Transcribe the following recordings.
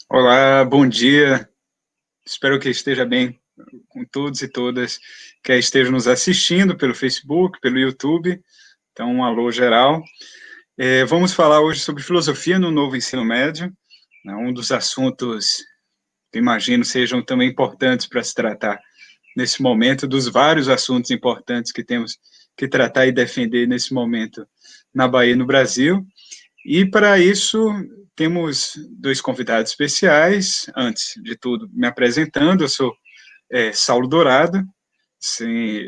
Olá, bom dia. Espero que esteja bem com todos e todas que estejam nos assistindo pelo Facebook, pelo YouTube. Então, um alô geral. Vamos falar hoje sobre filosofia no novo ensino médio, né, um dos assuntos que imagino sejam também importantes para se tratar nesse momento, dos vários assuntos importantes que temos que tratar e defender nesse momento na Bahia e no Brasil. E para isso temos dois convidados especiais. Antes de tudo, me apresentando, eu sou Saulo Dourado, sim,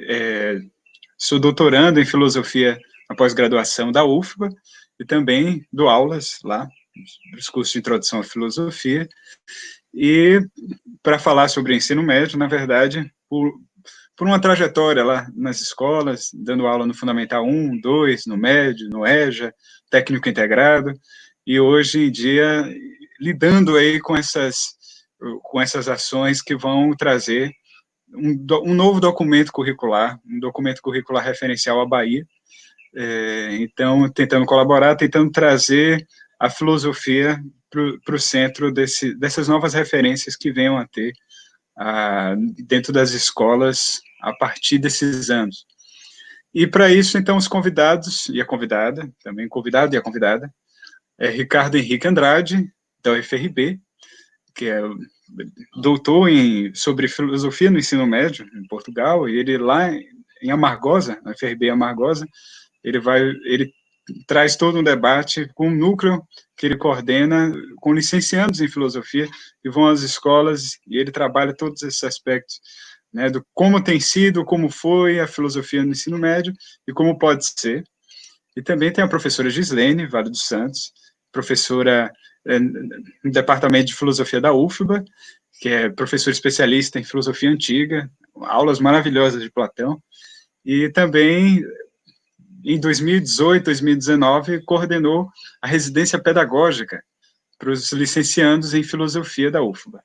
sou doutorando em filosofia na pós-graduação da UFBA e também dou aulas lá nos cursos de introdução à filosofia. E para falar sobre o ensino médio, na verdade, por uma trajetória lá nas escolas, dando aula no Fundamental 1, 2, no médio, no EJA, técnico integrado, e hoje em dia lidando aí com essas ações que vão trazer um novo documento curricular, um documento curricular referencial à Bahia. Então, tentando colaborar, tentando trazer a filosofia para o centro dessas novas referências que venham a ter dentro das escolas a partir desses anos. E para isso, então, os convidados e a convidada, também o convidado e a convidada, é Ricardo Henrique Andrade, da UFRB, que é doutor sobre filosofia no ensino médio em Portugal, e ele lá em Amargosa, na UFRB Amargosa, ele traz todo um debate com um núcleo que ele coordena com licenciandos em filosofia que vão às escolas, e ele trabalha todos esses aspectos, né, do como tem sido, como foi a filosofia no ensino médio e como pode ser. E também tem a professora Gislene Vale dos Santos, professora no Departamento de Filosofia da UFBA, que é professora especialista em filosofia antiga, aulas maravilhosas de Platão, e também em 2018, 2019, coordenou a residência pedagógica para os licenciandos em filosofia da UFBA.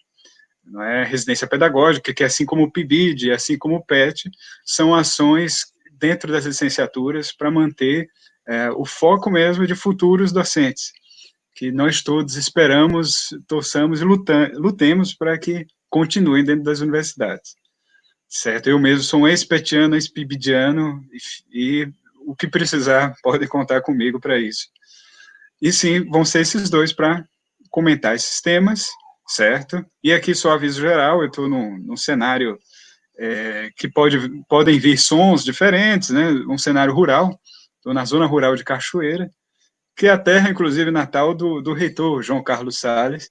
Não é residência pedagógica, que assim como o PIBID, assim como o PET, são ações dentro das licenciaturas para manter o foco mesmo de futuros docentes, que nós todos esperamos, torçamos e lutemos para que continuem dentro das universidades. Certo? Eu mesmo sou um ex-petiano, ex-pibidiano, e o que precisar, podem contar comigo para isso. E sim, vão ser esses dois para comentar esses temas, certo? E aqui só aviso geral, eu estou num cenário que podem vir sons diferentes, né? Um cenário rural, estou na zona rural de Cachoeira, que é a terra, inclusive, natal do reitor João Carlos Salles,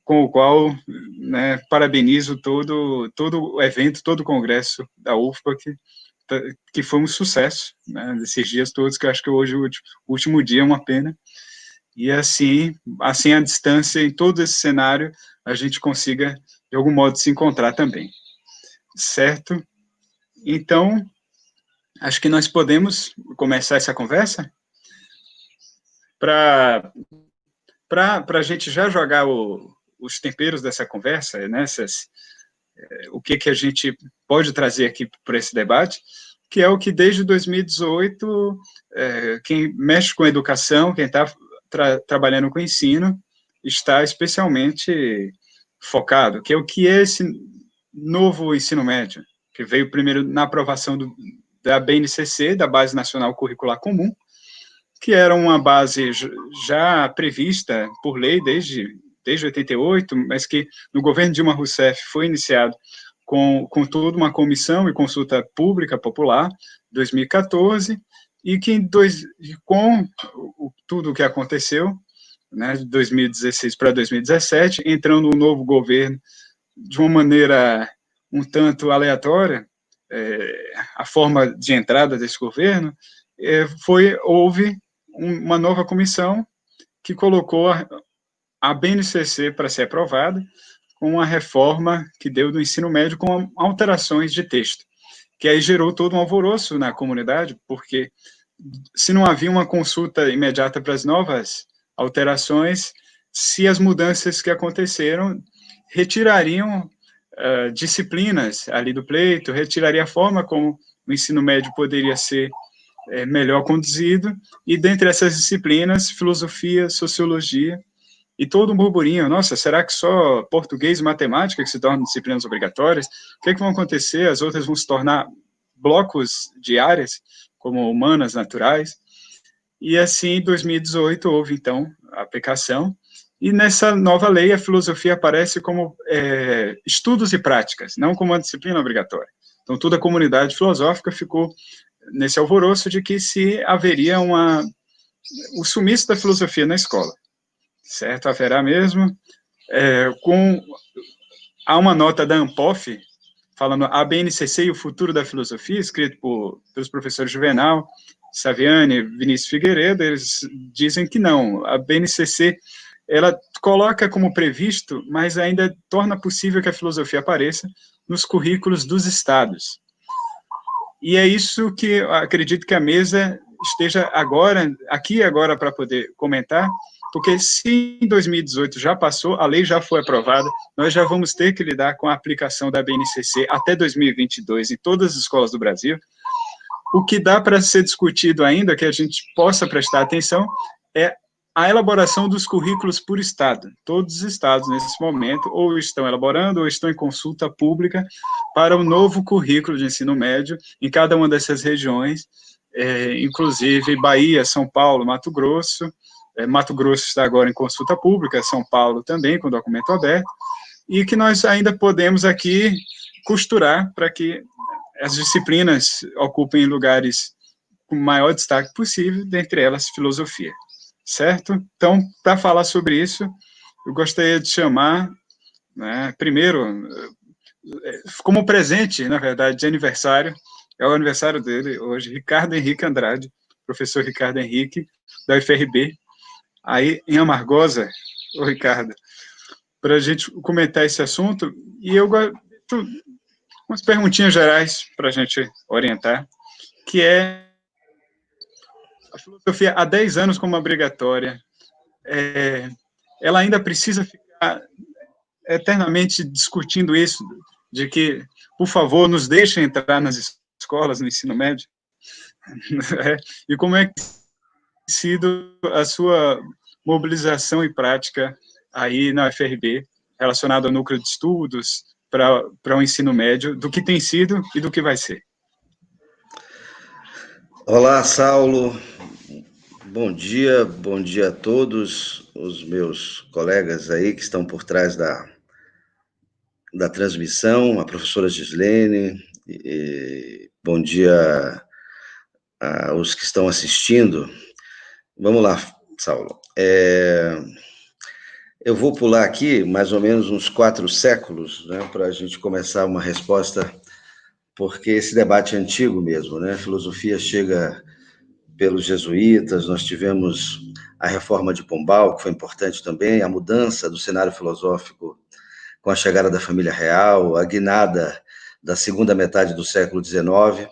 com o qual, né, parabenizo todo o evento, todo o congresso da UFPA, que foi um sucesso, né, desses dias todos, que eu acho que hoje o último dia é uma pena, e assim à distância, em todo esse cenário, a gente consiga, de algum modo, se encontrar também, certo? Então, acho que nós podemos começar essa conversa para a gente já jogar os temperos dessa conversa, né, o que a gente pode trazer aqui para esse debate, que é o que desde 2018, quem mexe com educação, quem está trabalhando com ensino, está especialmente focado, que é o que é esse novo ensino médio, que veio primeiro na aprovação da BNCC, da Base Nacional Curricular Comum, que era uma base já prevista por lei desde 88, mas que no governo Dilma Rousseff foi iniciado com toda uma comissão e consulta pública popular, 2014, e que com tudo o que aconteceu, né, de 2016 para 2017, entrando um novo governo de uma maneira um tanto aleatória, a forma de entrada desse governo, houve uma nova comissão que colocou a BNCC para ser aprovada, com uma reforma que deu do ensino médio com alterações de texto, que aí gerou todo um alvoroço na comunidade, porque se não havia uma consulta imediata para as novas alterações, se as mudanças que aconteceram retirariam disciplinas ali do pleito, retiraria a forma como o ensino médio poderia ser melhor conduzido, e dentre essas disciplinas, filosofia, sociologia, e todo um burburinho, nossa, será que só português e matemática que se tornam disciplinas obrigatórias? O que é que vão acontecer? As outras vão se tornar blocos de áreas, como humanas, naturais, e assim, em 2018, houve, então, a aplicação, e nessa nova lei, a filosofia aparece como estudos e práticas, não como uma disciplina obrigatória. Então, toda a comunidade filosófica ficou nesse alvoroço de que se haveria o sumiço da filosofia na escola, certo? Haverá mesmo. Há uma nota da ANPOF, falando a BNCC e o futuro da filosofia, escrito pelos professores Juvenal, Saviani, Vinícius Figueiredo. Eles dizem que não, a BNCC, ela coloca como previsto, mas ainda torna possível que a filosofia apareça nos currículos dos estados. E é isso que eu acredito que a mesa esteja aqui agora para poder comentar, porque se em 2018 já passou, a lei já foi aprovada, nós já vamos ter que lidar com a aplicação da BNCC até 2022 em todas as escolas do Brasil. O que dá para ser discutido ainda, que a gente possa prestar atenção, é a elaboração dos currículos por estado. Todos os estados, nesse momento, ou estão elaborando, ou estão em consulta pública para o novo currículo de ensino médio em cada uma dessas regiões, inclusive Bahia, São Paulo, Mato Grosso. Mato Grosso está agora em consulta pública, São Paulo também, com documento aberto, e que nós ainda podemos aqui costurar para que as disciplinas ocupem lugares com o maior destaque possível, dentre elas filosofia, certo? Então, para falar sobre isso, eu gostaria de chamar, né, primeiro, como presente, na verdade, de aniversário, é o aniversário dele hoje, Ricardo Henrique Andrade, professor Ricardo Henrique, da UFRB, aí em Amargosa, ô Ricardo, para a gente comentar esse assunto, e eu umas perguntinhas gerais para a gente orientar, que é a filosofia há 10 anos como obrigatória, ela ainda precisa ficar eternamente discutindo isso, de que, por favor, nos deixem entrar nas escolas, no ensino médio? E como é que tem sido a sua mobilização e prática aí na UFRB, relacionada ao núcleo de estudos para o ensino médio, do que tem sido e do que vai ser? Olá, Saulo. Bom dia a todos os meus colegas aí que estão por trás da transmissão, a professora Gislene, bom dia aos que estão assistindo. Vamos lá, Saulo. Eu vou pular aqui mais ou menos uns 4 séculos, né, para a gente começar uma resposta, porque esse debate é antigo mesmo, né? A filosofia chega pelos jesuítas, nós tivemos a reforma de Pombal, que foi importante também, a mudança do cenário filosófico com a chegada da família real, a guinada da segunda metade do século XIX.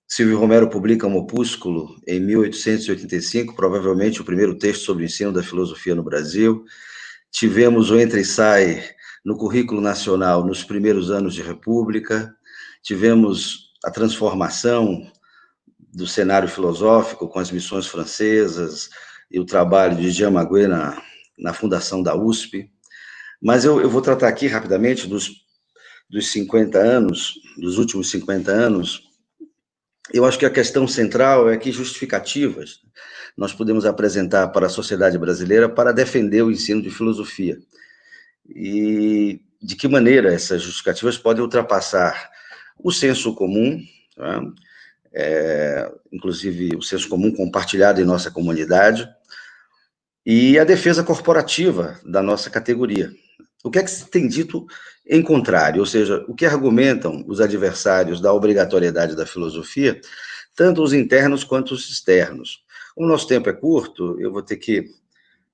Silvio Romero publica um opúsculo em 1885, provavelmente o primeiro texto sobre o ensino da filosofia no Brasil. Tivemos o entra e sai no currículo nacional nos primeiros anos de República. Tivemos a transformação do cenário filosófico com as missões francesas e o trabalho de Jean Maguet na fundação da USP. Mas eu vou tratar aqui rapidamente dos 50 anos, dos últimos 50 anos. Eu acho que a questão central é que justificativas nós podemos apresentar para a sociedade brasileira para defender o ensino de filosofia. E de que maneira essas justificativas podem ultrapassar o senso comum, tá? Inclusive o senso comum compartilhado em nossa comunidade, e a defesa corporativa da nossa categoria. O que é que se tem dito em contrário? Ou seja, o que argumentam os adversários da obrigatoriedade da filosofia, tanto os internos quanto os externos? O nosso tempo é curto, eu vou ter que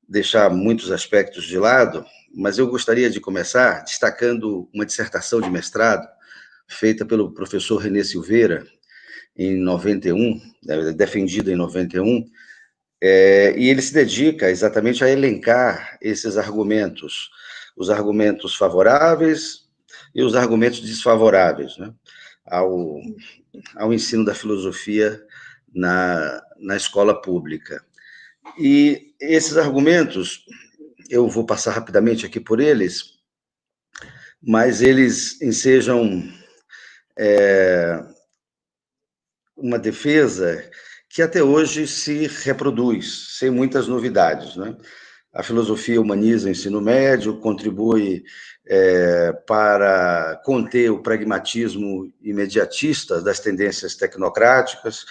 deixar muitos aspectos de lado, mas eu gostaria de começar destacando uma dissertação de mestrado feita pelo professor René Silveira, em 91, defendida em 91, e ele se dedica exatamente a elencar esses argumentos, os argumentos favoráveis e os argumentos desfavoráveis, né, ao ensino da filosofia na escola pública. E esses argumentos, eu vou passar rapidamente aqui por eles, mas eles ensejam uma defesa que até hoje se reproduz, sem muitas novidades, né? A filosofia humaniza o ensino médio, contribui para conter o pragmatismo imediatista das tendências tecnocráticas.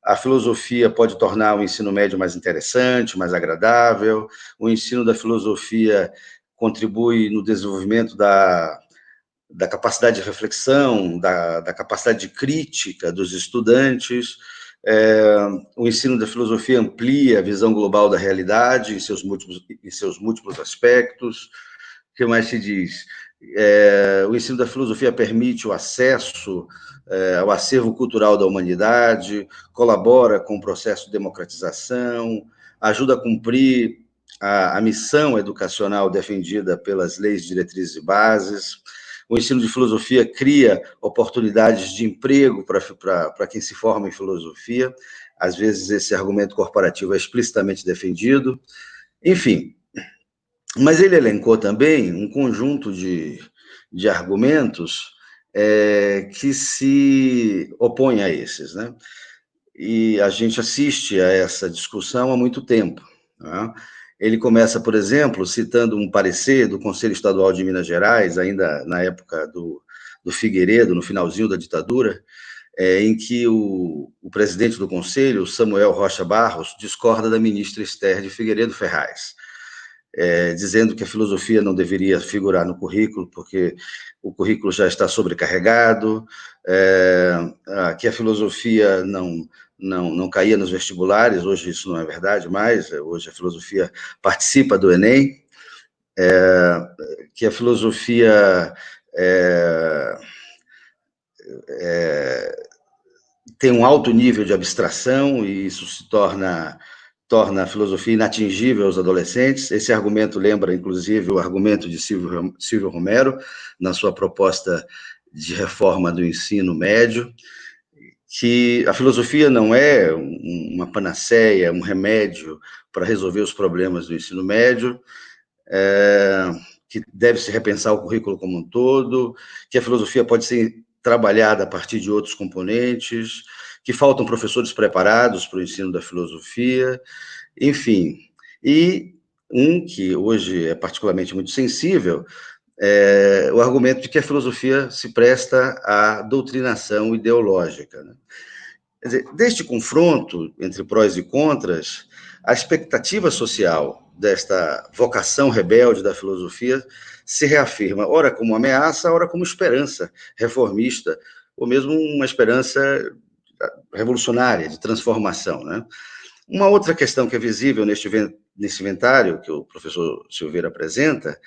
A filosofia pode tornar o ensino médio mais interessante, mais agradável. O ensino da filosofia contribui no desenvolvimento da capacidade de reflexão, da capacidade de crítica dos estudantes. O ensino da filosofia amplia a visão global da realidade em seus múltiplos aspectos. O que mais se diz? O ensino da filosofia permite o acesso ao acervo cultural da humanidade, colabora com o processo de democratização, ajuda a cumprir a missão educacional defendida pelas leis, diretrizes e bases. O ensino de filosofia cria oportunidades de emprego para quem se forma em filosofia. Às vezes, esse argumento corporativo é explicitamente defendido. Enfim, mas ele elencou também um conjunto de argumentos que se opõem a esses, né? E a gente assiste a essa discussão há muito tempo, né? Ele começa, por exemplo, citando um parecer do Conselho Estadual de Minas Gerais, ainda na época do Figueiredo, no finalzinho da ditadura, em que o presidente do Conselho, Samuel Rocha Barros, discorda da ministra Esther de Figueiredo Ferraz, dizendo que a filosofia não deveria figurar no currículo, porque o currículo já está sobrecarregado, que a filosofia não caía nos vestibulares. Hoje isso não é verdade mais, hoje a filosofia participa do Enem, que a filosofia tem um alto nível de abstração, e isso se torna a filosofia inatingível aos adolescentes. Esse argumento lembra, inclusive, o argumento de Silvio Romero, na sua proposta de reforma do ensino médio, que a filosofia não é uma panaceia, um remédio para resolver os problemas do ensino médio, que deve-se repensar o currículo como um todo, que a filosofia pode ser trabalhada a partir de outros componentes, que faltam professores preparados para o ensino da filosofia, enfim. E um que hoje é particularmente muito sensível, o argumento de que a filosofia se presta à doutrinação ideológica, né? Quer dizer, deste confronto entre prós e contras, a expectativa social desta vocação rebelde da filosofia se reafirma, ora como ameaça, ora como esperança reformista, ou mesmo uma esperança revolucionária, de transformação, né? Uma outra questão que é visível nesse inventário que o professor Silveira apresenta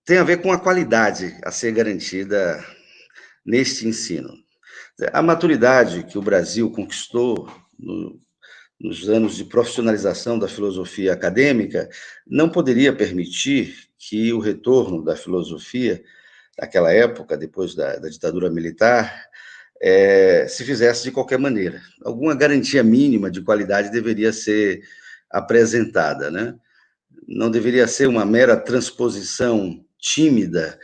tem a ver com a qualidade a ser garantida neste ensino. A maturidade que o Brasil conquistou nos anos de profissionalização da filosofia acadêmica não poderia permitir que o retorno da filosofia, naquela época, depois da ditadura militar, se fizesse de qualquer maneira. Alguma garantia mínima de qualidade deveria ser apresentada, né? Não deveria ser uma mera transposição tímida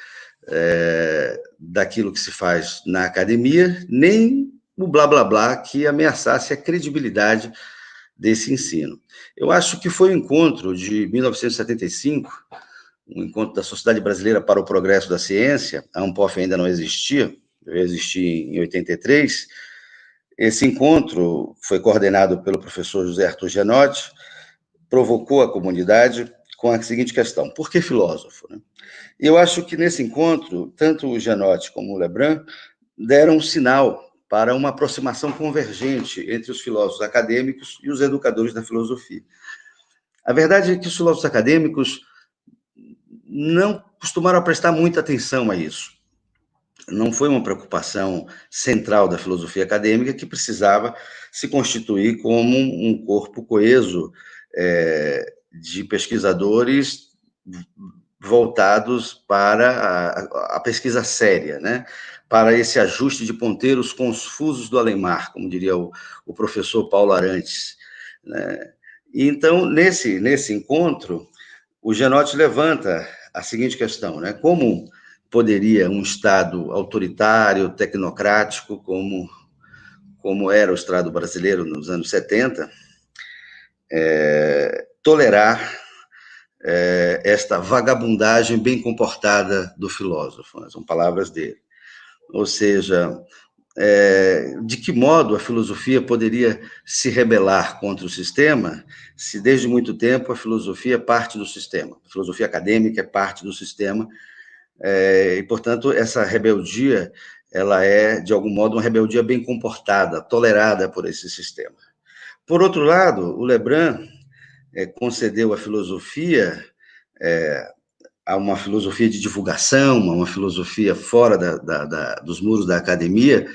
daquilo que se faz na academia, nem o blá blá blá que ameaçasse a credibilidade desse ensino. Eu acho que foi o encontro de 1975, um encontro da Sociedade Brasileira para o Progresso da Ciência. A ANPOF ainda não existia, veio existir em 83. Esse encontro foi coordenado pelo professor José Arthur Genotti, provocou a comunidade com a seguinte questão: por que filósofo, né? E eu acho que nesse encontro, tanto o Genotti como o Lebrun deram um sinal para uma aproximação convergente entre os filósofos acadêmicos e os educadores da filosofia. A verdade é que os filósofos acadêmicos não costumaram prestar muita atenção a isso. Não foi uma preocupação central da filosofia acadêmica, que precisava se constituir como um corpo coeso de pesquisadores voltados para a pesquisa séria, né? Para esse ajuste de ponteiros confusos do além-mar, como diria o professor Paulo Arantes, né? Então, nesse encontro, o Gianotti levanta a seguinte questão, né? Como poderia um Estado autoritário, tecnocrático, como era o Estado brasileiro nos anos 70, tolerar esta vagabundagem bem comportada do filósofo? São palavras dele. Ou seja, de que modo a filosofia poderia se rebelar contra o sistema, se desde muito tempo a filosofia é parte do sistema, a filosofia acadêmica é parte do sistema, e, portanto, essa rebeldia, ela é, de algum modo, uma rebeldia bem comportada, tolerada por esse sistema. Por outro lado, o Lebrun concedeu à filosofia, a uma filosofia de divulgação, a uma filosofia fora dos muros da academia,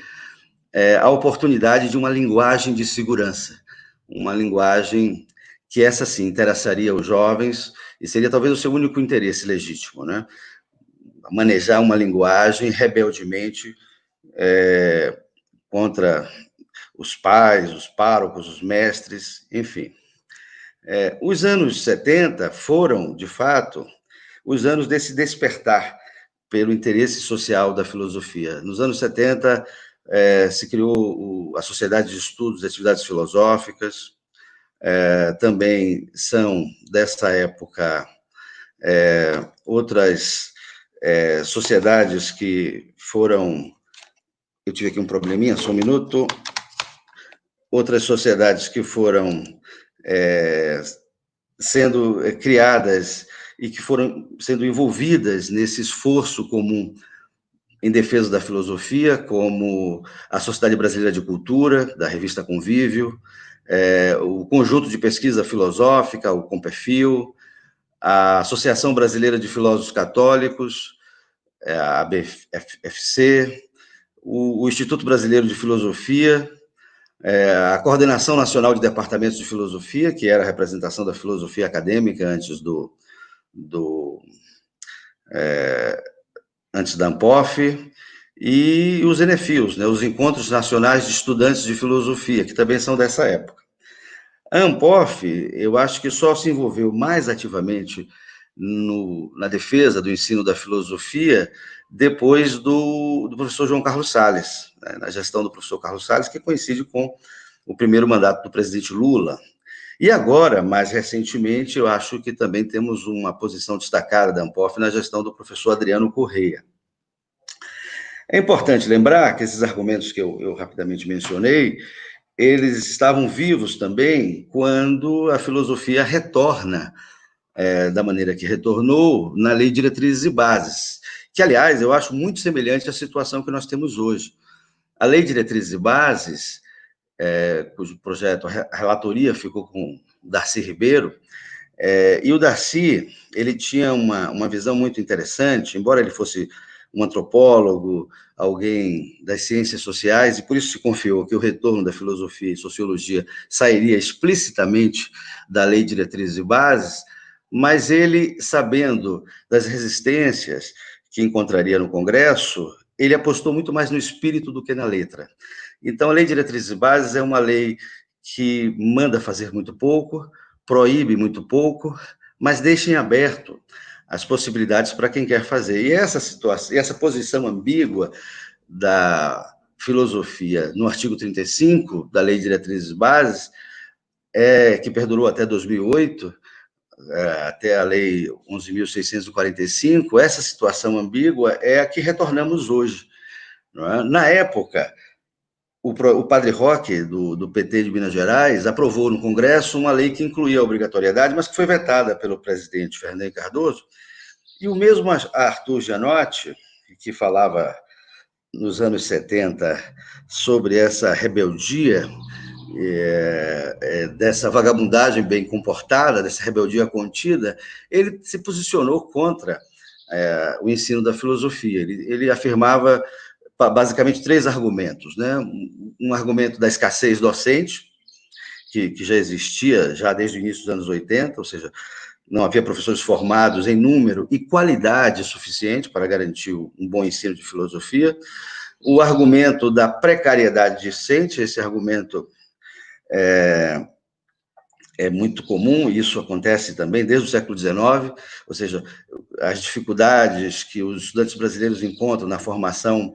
a oportunidade de uma linguagem de segurança, uma linguagem que essa sim interessaria os jovens e seria talvez o seu único interesse legítimo, né? Manejar uma linguagem rebeldemente contra os pais, os párocos, os mestres, enfim. Os anos 70 foram, de fato, os anos desse despertar pelo interesse social da filosofia. Nos anos 70, se criou a Sociedade de Estudos de Atividades Filosóficas, também são, dessa época, outras sociedades que foram... Eu tive aqui um probleminha, só um minuto. Outras sociedades que foram sendo criadas e que foram sendo envolvidas nesse esforço comum em defesa da filosofia, como a Sociedade Brasileira de Cultura, da revista Convívio, o Conjunto de Pesquisa Filosófica, o Compefil, a Associação Brasileira de Filósofos Católicos, a ABFC, o Instituto Brasileiro de Filosofia, a Coordenação Nacional de Departamentos de Filosofia, que era a representação da filosofia acadêmica antes antes da ANPOF, e os ENEFIOS, né, os Encontros Nacionais de Estudantes de Filosofia, que também são dessa época. A ANPOF, eu acho que só se envolveu mais ativamente na defesa do ensino da filosofia depois do professor João Carlos Salles, né, na gestão do professor Carlos Salles, que coincide com o primeiro mandato do presidente Lula. E agora, mais recentemente, eu acho que também temos uma posição destacada da ANPOF na gestão do professor Adriano Correia. É importante lembrar que esses argumentos que eu rapidamente mencionei, eles estavam vivos também quando a filosofia retorna da maneira que retornou na Lei de Diretrizes e Bases, que, aliás, eu acho muito semelhante à situação que nós temos hoje. A Lei de Diretrizes e Bases, cujo projeto, a relatoria ficou com Darcy Ribeiro, e o Darcy, ele tinha uma visão muito interessante, embora ele fosse um antropólogo, alguém das ciências sociais, e por isso se confiou que o retorno da filosofia e sociologia sairia explicitamente da Lei de Diretrizes e Bases, mas ele, sabendo das resistências que encontraria no Congresso, ele apostou muito mais no espírito do que na letra. Então, a Lei de Diretrizes e Bases é uma lei que manda fazer muito pouco, proíbe muito pouco, mas deixa em aberto as possibilidades para quem quer fazer. E essa situação, essa posição ambígua da filosofia no artigo 35 da Lei de Diretrizes e Bases, que perdurou até 2008, até a Lei 11.645, essa situação ambígua é a que retornamos hoje. Não é? Na época, o padre Roque, do PT de Minas Gerais, aprovou no Congresso uma lei que incluía a obrigatoriedade, mas que foi vetada pelo presidente Fernando Henrique Cardoso, e o mesmo Arthur Gianotti, que falava nos anos 70 sobre essa rebeldia, dessa vagabundagem bem comportada, dessa rebeldia contida, ele se posicionou contra o ensino da filosofia. Ele afirmava basicamente 3 argumentos, né? Um argumento da escassez docente, que já existia já desde o início dos anos 80, ou seja, não havia professores formados em número e qualidade suficiente para garantir um bom ensino de filosofia. O argumento da precariedade discente, esse argumento é muito comum, e isso acontece também desde o século XIX, ou seja, as dificuldades que os estudantes brasileiros encontram na formação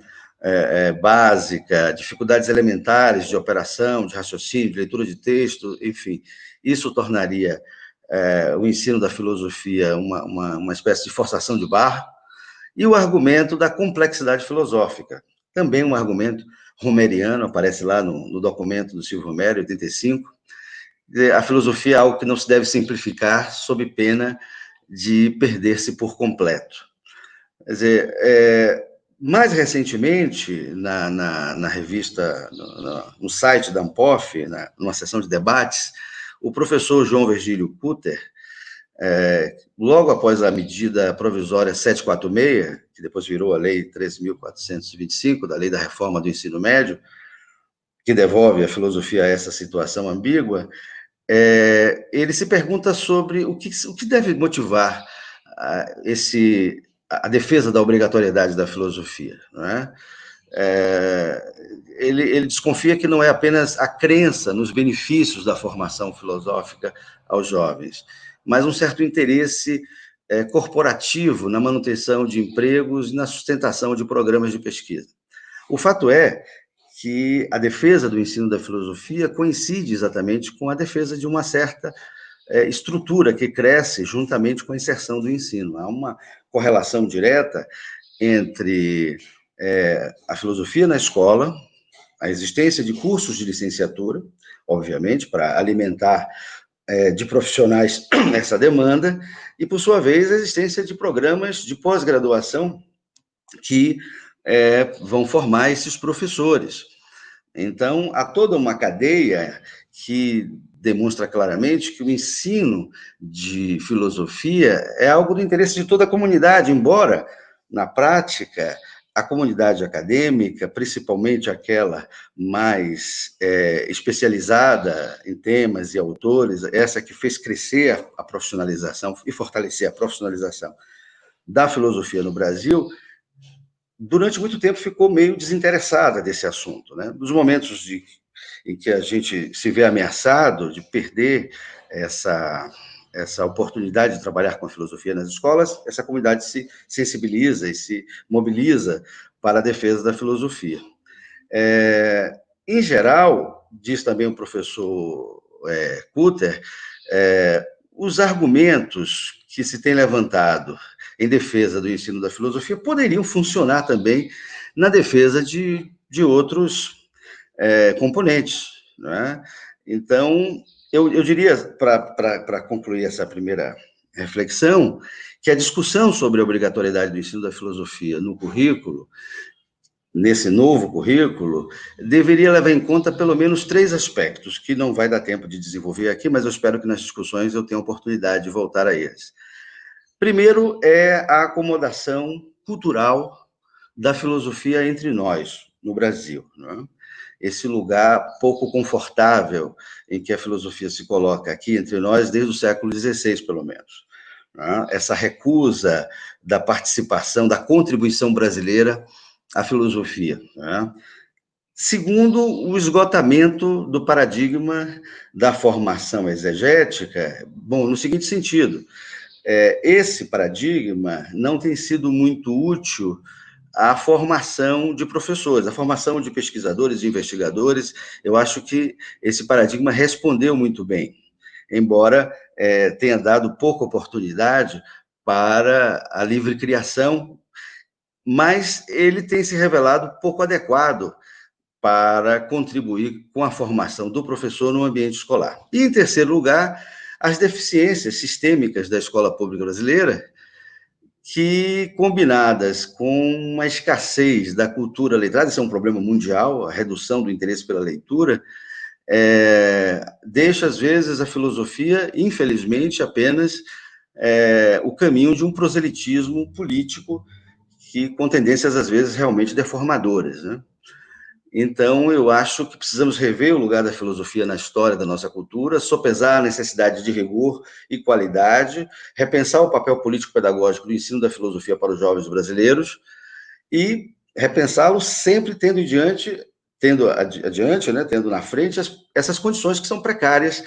básica, dificuldades elementares de operação, de raciocínio, de leitura de texto, enfim, isso tornaria o ensino da filosofia uma espécie de forçação de barra, e o argumento da complexidade filosófica, também um argumento romeriano, aparece lá no documento do Silvio Romero, 85, a filosofia é algo que não se deve simplificar sob pena de perder-se por completo. Quer dizer, mais recentemente, na revista, no site da Ampof, numa sessão de debates, o professor João Virgílio Cutter, logo após a medida provisória 746, que depois virou a Lei 13.425, da Lei da Reforma do Ensino Médio, que devolve a filosofia a essa situação ambígua, ele se pergunta sobre o que deve motivar a defesa da obrigatoriedade da filosofia, não é? Ele desconfia que não é apenas a crença nos benefícios da formação filosófica aos jovens, mas um certo interesse corporativo na manutenção de empregos e na sustentação de programas de pesquisa. O fato é que a defesa do ensino da filosofia coincide exatamente com a defesa de uma certa estrutura que cresce juntamente com a inserção do ensino. Há uma correlação direta entre a filosofia na escola, a existência de cursos de licenciatura, obviamente, para alimentar de profissionais essa demanda, e, por sua vez, a existência de programas de pós-graduação que vão formar esses professores. Então, há toda uma cadeia que demonstra claramente que o ensino de filosofia é algo do interesse de toda a comunidade, embora, na prática, a comunidade acadêmica, principalmente aquela mais especializada em temas e autores, essa que fez crescer a profissionalização e fortalecer a profissionalização da filosofia no Brasil, durante muito tempo ficou meio desinteressada desse assunto, né? Nos momentos em que a gente se vê ameaçado de perder essa oportunidade de trabalhar com a filosofia nas escolas, essa comunidade se sensibiliza e se mobiliza para a defesa da filosofia. Em geral, diz também o professor Cutter, os argumentos que se tem levantado em defesa do ensino da filosofia poderiam funcionar também na defesa de outros componentes, não é? Então, eu diria, para concluir essa primeira reflexão, que a discussão sobre a obrigatoriedade do ensino da filosofia no currículo, nesse novo currículo, deveria levar em conta pelo menos 3 aspectos, que não vai dar tempo de desenvolver aqui, mas eu espero que nas discussões eu tenha a oportunidade de voltar a eles. Primeiro é a acomodação cultural da filosofia entre nós, no Brasil, não é? Esse lugar pouco confortável em que a filosofia se coloca aqui entre nós desde o século XVI, pelo menos. Não é? Essa recusa da participação, da contribuição brasileira à filosofia. Não é? Segundo, o esgotamento do paradigma da formação exegética, bom, no seguinte sentido, esse paradigma não tem sido muito útil à formação de professores, à formação de pesquisadores e investigadores. Eu acho que esse paradigma respondeu muito bem, embora tenha dado pouca oportunidade para a livre criação, mas ele tem se revelado pouco adequado para contribuir com a formação do professor no ambiente escolar. E, em terceiro lugar, as deficiências sistêmicas da escola pública brasileira, que, combinadas com uma escassez da cultura letrada, isso é um problema mundial, a redução do interesse pela leitura, deixa, às vezes, a filosofia, infelizmente, apenas o caminho de um proselitismo político com tendências, às vezes, realmente deformadoras, né? Então, eu acho que precisamos rever o lugar da filosofia na história da nossa cultura, sopesar a necessidade de rigor e qualidade, repensar o papel político-pedagógico do ensino da filosofia para os jovens brasileiros e repensá-lo sempre tendo adiante, né, tendo na frente essas condições que são precárias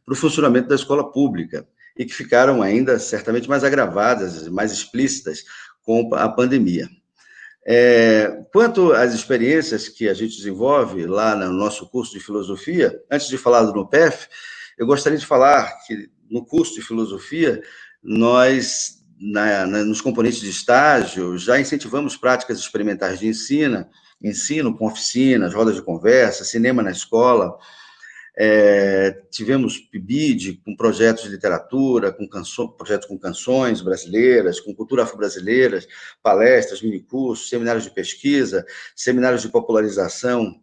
para o funcionamento da escola pública, e que ficaram ainda certamente mais agravadas, mais explícitas com a pandemia. Quanto às experiências que a gente desenvolve lá no nosso curso de filosofia, antes de falar do NUPEF, eu gostaria de falar que no curso de filosofia, nós, nos componentes de estágio, já incentivamos práticas experimentais de ensino com oficinas, rodas de conversa, cinema na escola. Tivemos PIBID com projetos de literatura, projetos com canções brasileiras, com cultura afro-brasileira, palestras, minicursos, seminários de pesquisa, seminários de popularização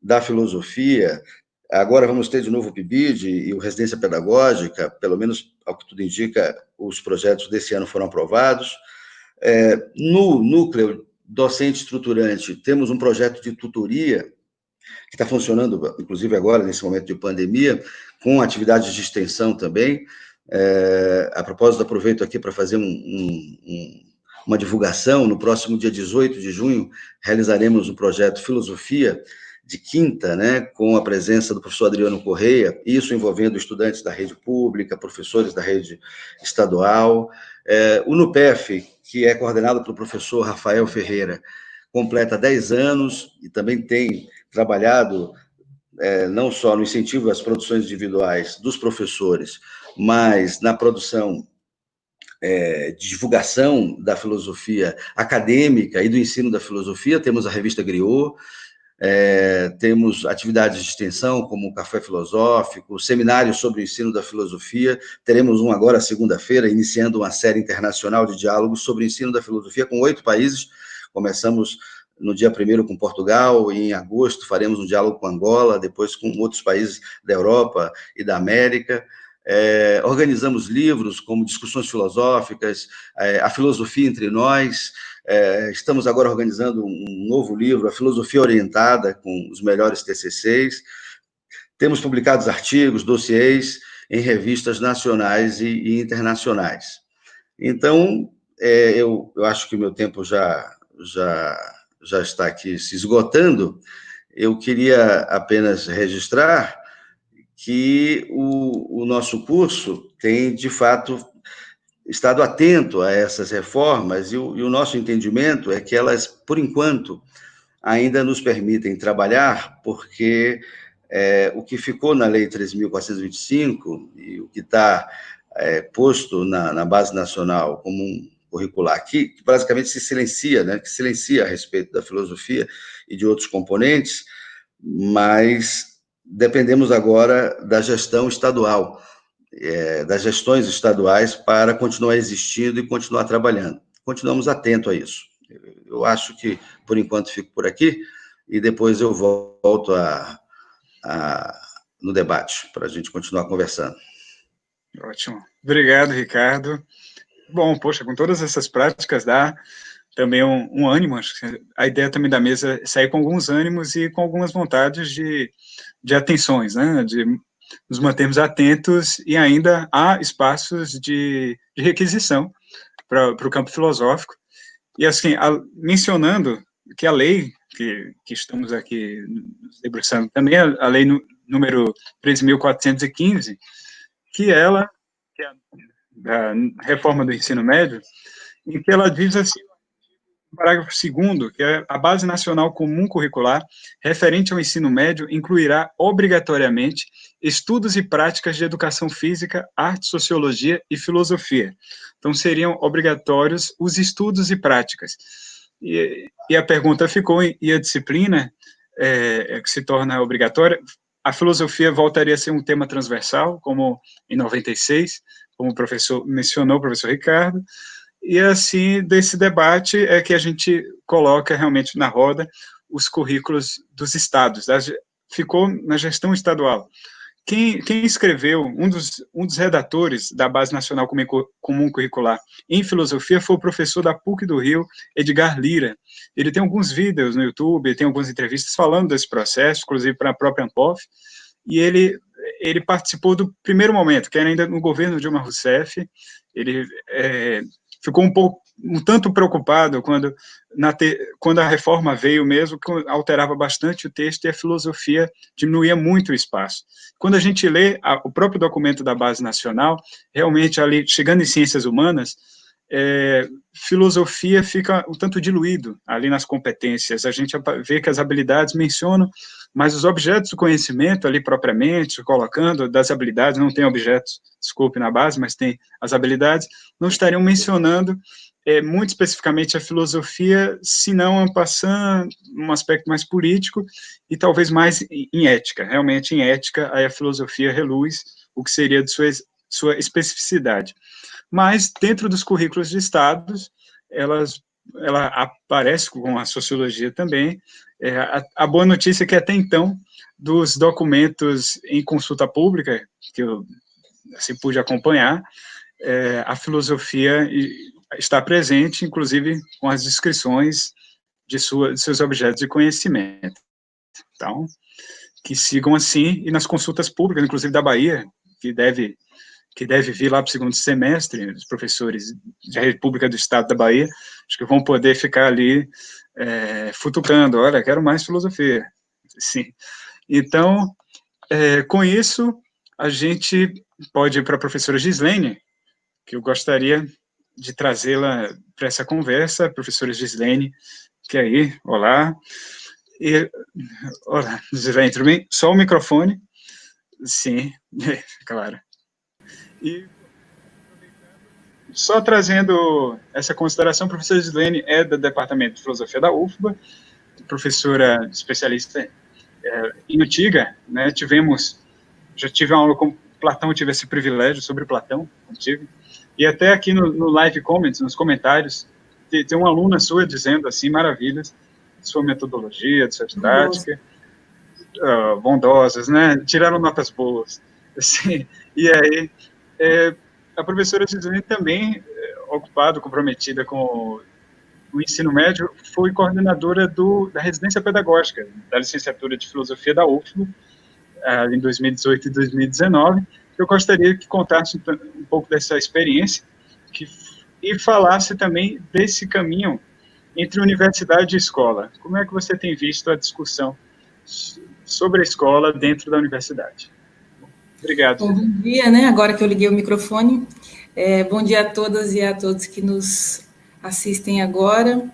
da filosofia. Agora vamos ter de novo o PIBID e o Residência Pedagógica, pelo menos, ao que tudo indica, os projetos desse ano foram aprovados. No núcleo docente estruturante, temos um projeto de tutoria, que está funcionando, inclusive agora, nesse momento de pandemia, com atividades de extensão também. A propósito, aproveito aqui para fazer uma divulgação. No próximo dia 18 de junho, realizaremos um projeto Filosofia de Quinta, né, com a presença do professor Adriano Correia, isso envolvendo estudantes da rede pública, professores da rede estadual. O NUPEF, que é coordenado pelo professor Rafael Ferreira, completa 10 anos e também tem trabalhado não só no incentivo às produções individuais dos professores, mas na produção de divulgação da filosofia acadêmica e do ensino da filosofia. Temos a revista Griot, temos atividades de extensão, como o Café Filosófico, seminários sobre o ensino da filosofia. Teremos um agora, segunda-feira, iniciando uma série internacional de diálogos sobre o ensino da filosofia com 8 países. Começamos no dia 1º com Portugal, e em agosto faremos um diálogo com Angola, depois com outros países da Europa e da América. Organizamos livros como Discussões Filosóficas, A Filosofia Entre Nós. Estamos agora organizando um novo livro, A Filosofia Orientada, com os melhores TCCs. Temos publicados artigos, dossiês, em revistas nacionais e internacionais. Então, eu acho que o meu tempo já está aqui se esgotando. Eu queria apenas registrar que o nosso curso tem, de fato, estado atento a essas reformas, e o nosso entendimento é que elas, por enquanto, ainda nos permitem trabalhar, porque o que ficou na Lei 13.425 e o que está posto na Base Nacional como um curricular, que basicamente se silencia, né, que silencia a respeito da filosofia e de outros componentes, mas dependemos agora da gestão estadual, das gestões estaduais, para continuar existindo e continuar trabalhando. Continuamos atentos a isso. Eu acho que, por enquanto, fico por aqui, e depois eu volto no debate, para a gente continuar conversando. Ótimo. Obrigado, Ricardo. Bom, poxa, com todas essas práticas dá também um ânimo. A ideia também da mesa é sair com alguns ânimos e com algumas vontades de atenções, né, de nos mantermos atentos, e ainda há espaços de requisição para o campo filosófico. E, assim, mencionando que a lei que estamos aqui debruçando também, a lei número 13.415, que é a reforma do ensino médio, em que ela diz assim, no parágrafo 2º, que a Base Nacional Comum Curricular, referente ao ensino médio, incluirá obrigatoriamente estudos e práticas de educação física, arte, sociologia e filosofia. Então, seriam obrigatórios os estudos e práticas. E a pergunta ficou, e a disciplina que se torna obrigatória, a filosofia voltaria a ser um tema transversal, como em 96, como o professor mencionou, o professor Ricardo. E, assim, desse debate é que a gente coloca realmente na roda os currículos dos estados. Ficou na gestão estadual. Quem escreveu, um dos redatores da Base Nacional Comum Curricular em Filosofia foi o professor da PUC do Rio, Edgar Lira. Ele tem alguns vídeos no YouTube, tem algumas entrevistas falando desse processo, inclusive para a própria Anpof, e ele participou do primeiro momento, que era ainda no governo Dilma Rousseff. Ele ficou um pouco um tanto preocupado quando a reforma veio mesmo, que alterava bastante o texto e a filosofia diminuía muito o espaço. Quando a gente lê o próprio documento da Base Nacional, realmente ali, chegando em ciências humanas, filosofia fica um tanto diluído ali nas competências. A gente vê que as habilidades mencionam, mas os objetos do conhecimento ali propriamente, colocando das habilidades, não tem objetos, desculpe, na base, mas tem as habilidades, não estariam mencionando muito especificamente a filosofia, se não passando um aspecto mais político e talvez mais em ética. Realmente, em ética, aí a filosofia reluz o que seria de sua especificidade. Mas, dentro dos currículos de estados, ela aparece com a sociologia também. A boa notícia é que, até então, dos documentos em consulta pública, que eu assim, pude acompanhar, a filosofia está presente, inclusive com as descrições de seus objetos de conhecimento. Então, que sigam assim, e nas consultas públicas, inclusive da Bahia, que deve vir lá para o segundo semestre, os professores da República do Estado da Bahia, acho que vão poder ficar ali futucando, olha, quero mais filosofia. Sim. Então, com isso, a gente pode ir para a professora Gislene, que eu gostaria de trazê-la para essa conversa, professora Gislene, que aí, olá. Olá, Gislene, tudo bem? Só o microfone. Sim, claro. E só trazendo essa consideração, a professora Gislene é do Departamento de Filosofia da UFBA, professora especialista em Antiga, né? Já tive uma aula com Platão, tive esse privilégio sobre Platão, contigo, e até aqui no live comments, nos comentários, tem uma aluna sua dizendo assim, maravilhas, de sua metodologia, de sua didática, bondosas, né? Tiraram notas boas. Assim, e aí, a professora Gislene também, ocupada, comprometida com o ensino médio, foi coordenadora da residência pedagógica, da licenciatura de filosofia da UFBA, em 2018 e 2019. Eu gostaria que contasse um pouco dessa experiência e falasse também desse caminho entre universidade e escola. Como é que você tem visto a discussão sobre a escola dentro da universidade? Obrigado. Bom dia, né? Agora que eu liguei o microfone. Bom dia a todas e a todos que nos assistem agora.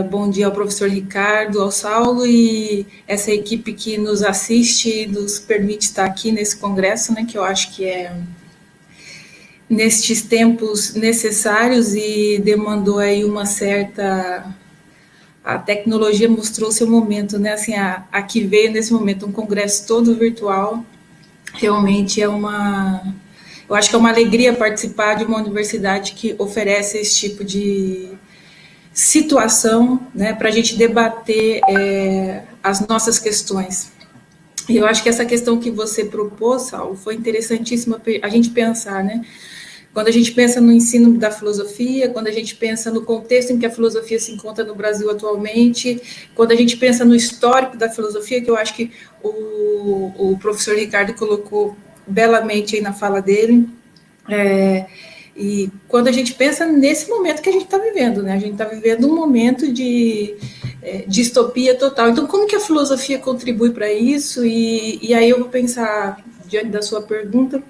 Bom dia ao professor Ricardo, ao Saulo e essa equipe que nos assiste e nos permite estar aqui nesse congresso, né? Que eu acho que é nestes tempos necessários e demandou aí uma certa... A tecnologia mostrou seu momento, né? Assim, a que veio nesse momento, um congresso todo virtual, realmente eu acho que é uma alegria participar de uma universidade que oferece esse tipo de situação, né, para a gente debater as nossas questões. E eu acho que essa questão que você propôs, Saulo, foi interessantíssima a gente pensar, né? Quando a gente pensa no ensino da filosofia, quando a gente pensa no contexto em que a filosofia se encontra no Brasil atualmente, quando a gente pensa no histórico da filosofia, que eu acho que o professor Ricardo colocou belamente aí na fala dele, e quando a gente pensa nesse momento que a gente está vivendo, né? A gente está vivendo um momento de distopia total. Então, como que a filosofia contribui para isso? E aí eu vou pensar, diante da sua pergunta,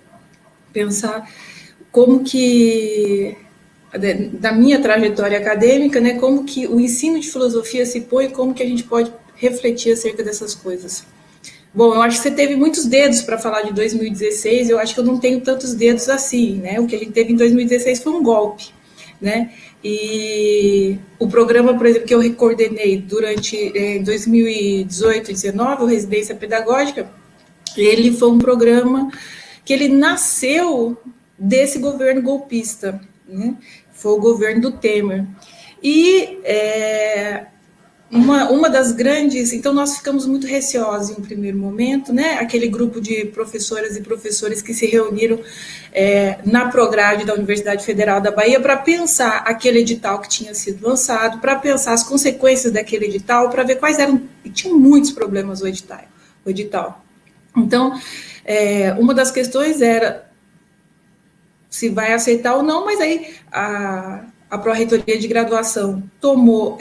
pensar como que, da minha trajetória acadêmica, né, como que o ensino de filosofia se põe, como que a gente pode refletir acerca dessas coisas. Bom, eu acho que você teve muitos dedos para falar de 2016, eu acho que eu não tenho tantos dedos assim, né? O que a gente teve em 2016 foi um golpe, né? E o programa, por exemplo, que eu coordenei durante 2018 e 2019, o Residência Pedagógica, ele foi um programa que ele nasceu desse governo golpista, né? Foi o governo do Temer. E uma das grandes... Então, nós ficamos muito receosos em um primeiro momento, né? Aquele grupo de professoras e professores que se reuniram na Prograde da Universidade Federal da Bahia para pensar aquele edital que tinha sido lançado, para pensar as consequências daquele edital, para ver quais eram... E tinham muitos problemas o edital. Então, uma das questões era se vai aceitar ou não, mas aí a Pró-Reitoria de Graduação tomou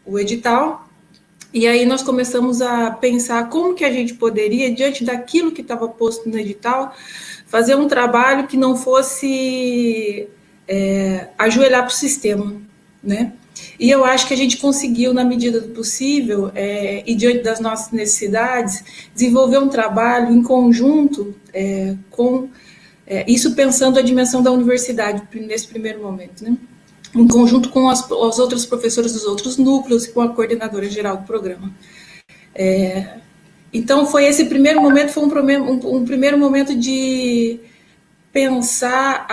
o edital, e aí nós começamos a pensar como que a gente poderia, diante daquilo que estava posto no edital, fazer um trabalho que não fosse ajoelhar para o sistema, né? E eu acho que a gente conseguiu, na medida do possível, e diante das nossas necessidades, desenvolver um trabalho em conjunto com... isso pensando a dimensão da universidade, nesse primeiro momento, né? Em conjunto com as outras professoras dos outros núcleos e com a coordenadora geral do programa. Então, foi esse primeiro momento, foi um primeiro momento de pensar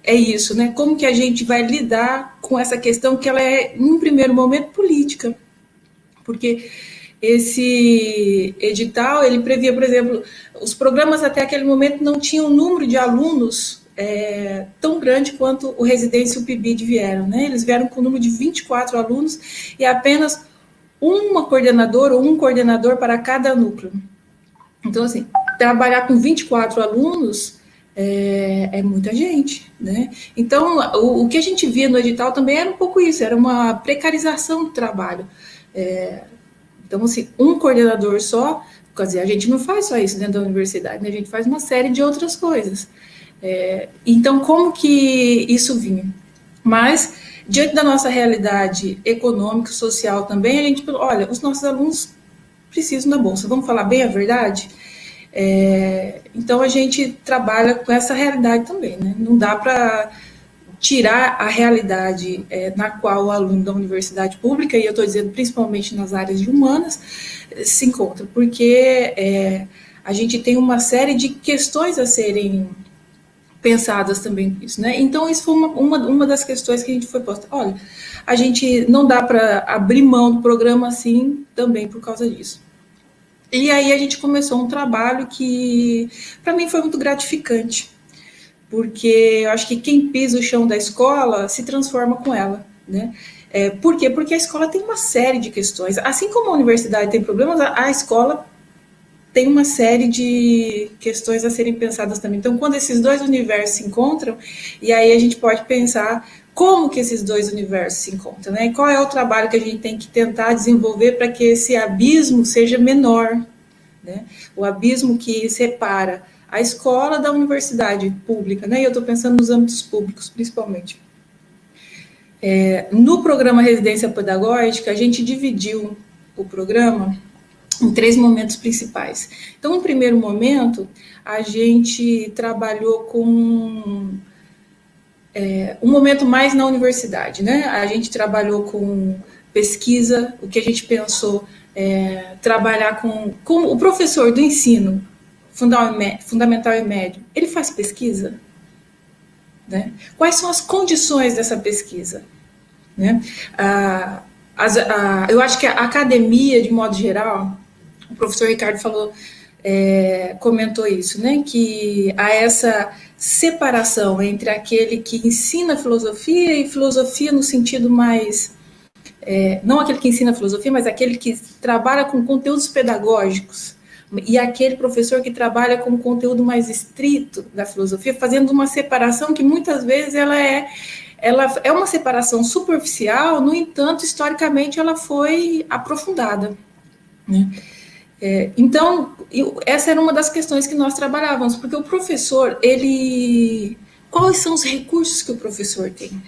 isso, né? Como que a gente vai lidar com essa questão que ela é, num primeiro momento, política. Porque esse edital, ele previa, por exemplo, os programas até aquele momento não tinham um número de alunos tão grande quanto o Residência e o PIBID vieram, né? Eles vieram com o número de 24 alunos e apenas uma coordenadora ou um coordenador para cada núcleo. Então, assim, trabalhar com 24 alunos é muita gente, né? Então, o que a gente via no edital também era um pouco isso, era uma precarização do trabalho. Então, assim, um coordenador só, quer dizer, a gente não faz só isso dentro da universidade, né? A gente faz uma série de outras coisas. Então, como que isso vinha? Mas, diante da nossa realidade econômica, social também, a gente falou, olha, os nossos alunos precisam da bolsa, vamos falar bem a verdade? Então, a gente trabalha com essa realidade também, né? Não dá para tirar a realidade na qual o aluno da universidade pública, e eu estou dizendo principalmente nas áreas de humanas, se encontra, porque a gente tem uma série de questões a serem pensadas também com isso, né? Então, isso foi uma das questões que a gente foi posta. Olha, a gente não dá para abrir mão do programa assim também por causa disso. E aí a gente começou um trabalho que, para mim, foi muito gratificante, porque eu acho que quem pisa o chão da escola se transforma com ela, né? Por quê? Porque a escola tem uma série de questões. Assim como a universidade tem problemas, a escola tem uma série de questões a serem pensadas também. Então, quando esses dois universos se encontram, e aí a gente pode pensar como que esses dois universos se encontram, né? E qual é o trabalho que a gente tem que tentar desenvolver para que esse abismo seja menor, né? O abismo que separa a escola da universidade pública, né? E eu estou pensando nos âmbitos públicos, principalmente. No programa Residência Pedagógica, a gente dividiu o programa em 3 momentos principais. Então, no primeiro momento, a gente trabalhou com um momento mais na universidade, né? A gente trabalhou com pesquisa, o que a gente pensou trabalhar com o professor do ensino fundamental e médio, ele faz pesquisa? Né? Quais são as condições dessa pesquisa? Né? Eu acho que a academia, de modo geral, o professor Ricardo comentou isso, né? Que há essa separação entre aquele que ensina filosofia e filosofia no sentido mais... não aquele que ensina filosofia, mas aquele que trabalha com conteúdos pedagógicos, e aquele professor que trabalha com o conteúdo mais estrito da filosofia, fazendo uma separação que muitas vezes ela é uma separação superficial, no entanto, historicamente ela foi aprofundada, né? Então, essa era uma das questões que nós trabalhávamos, porque o professor, quais são os recursos que o professor tem?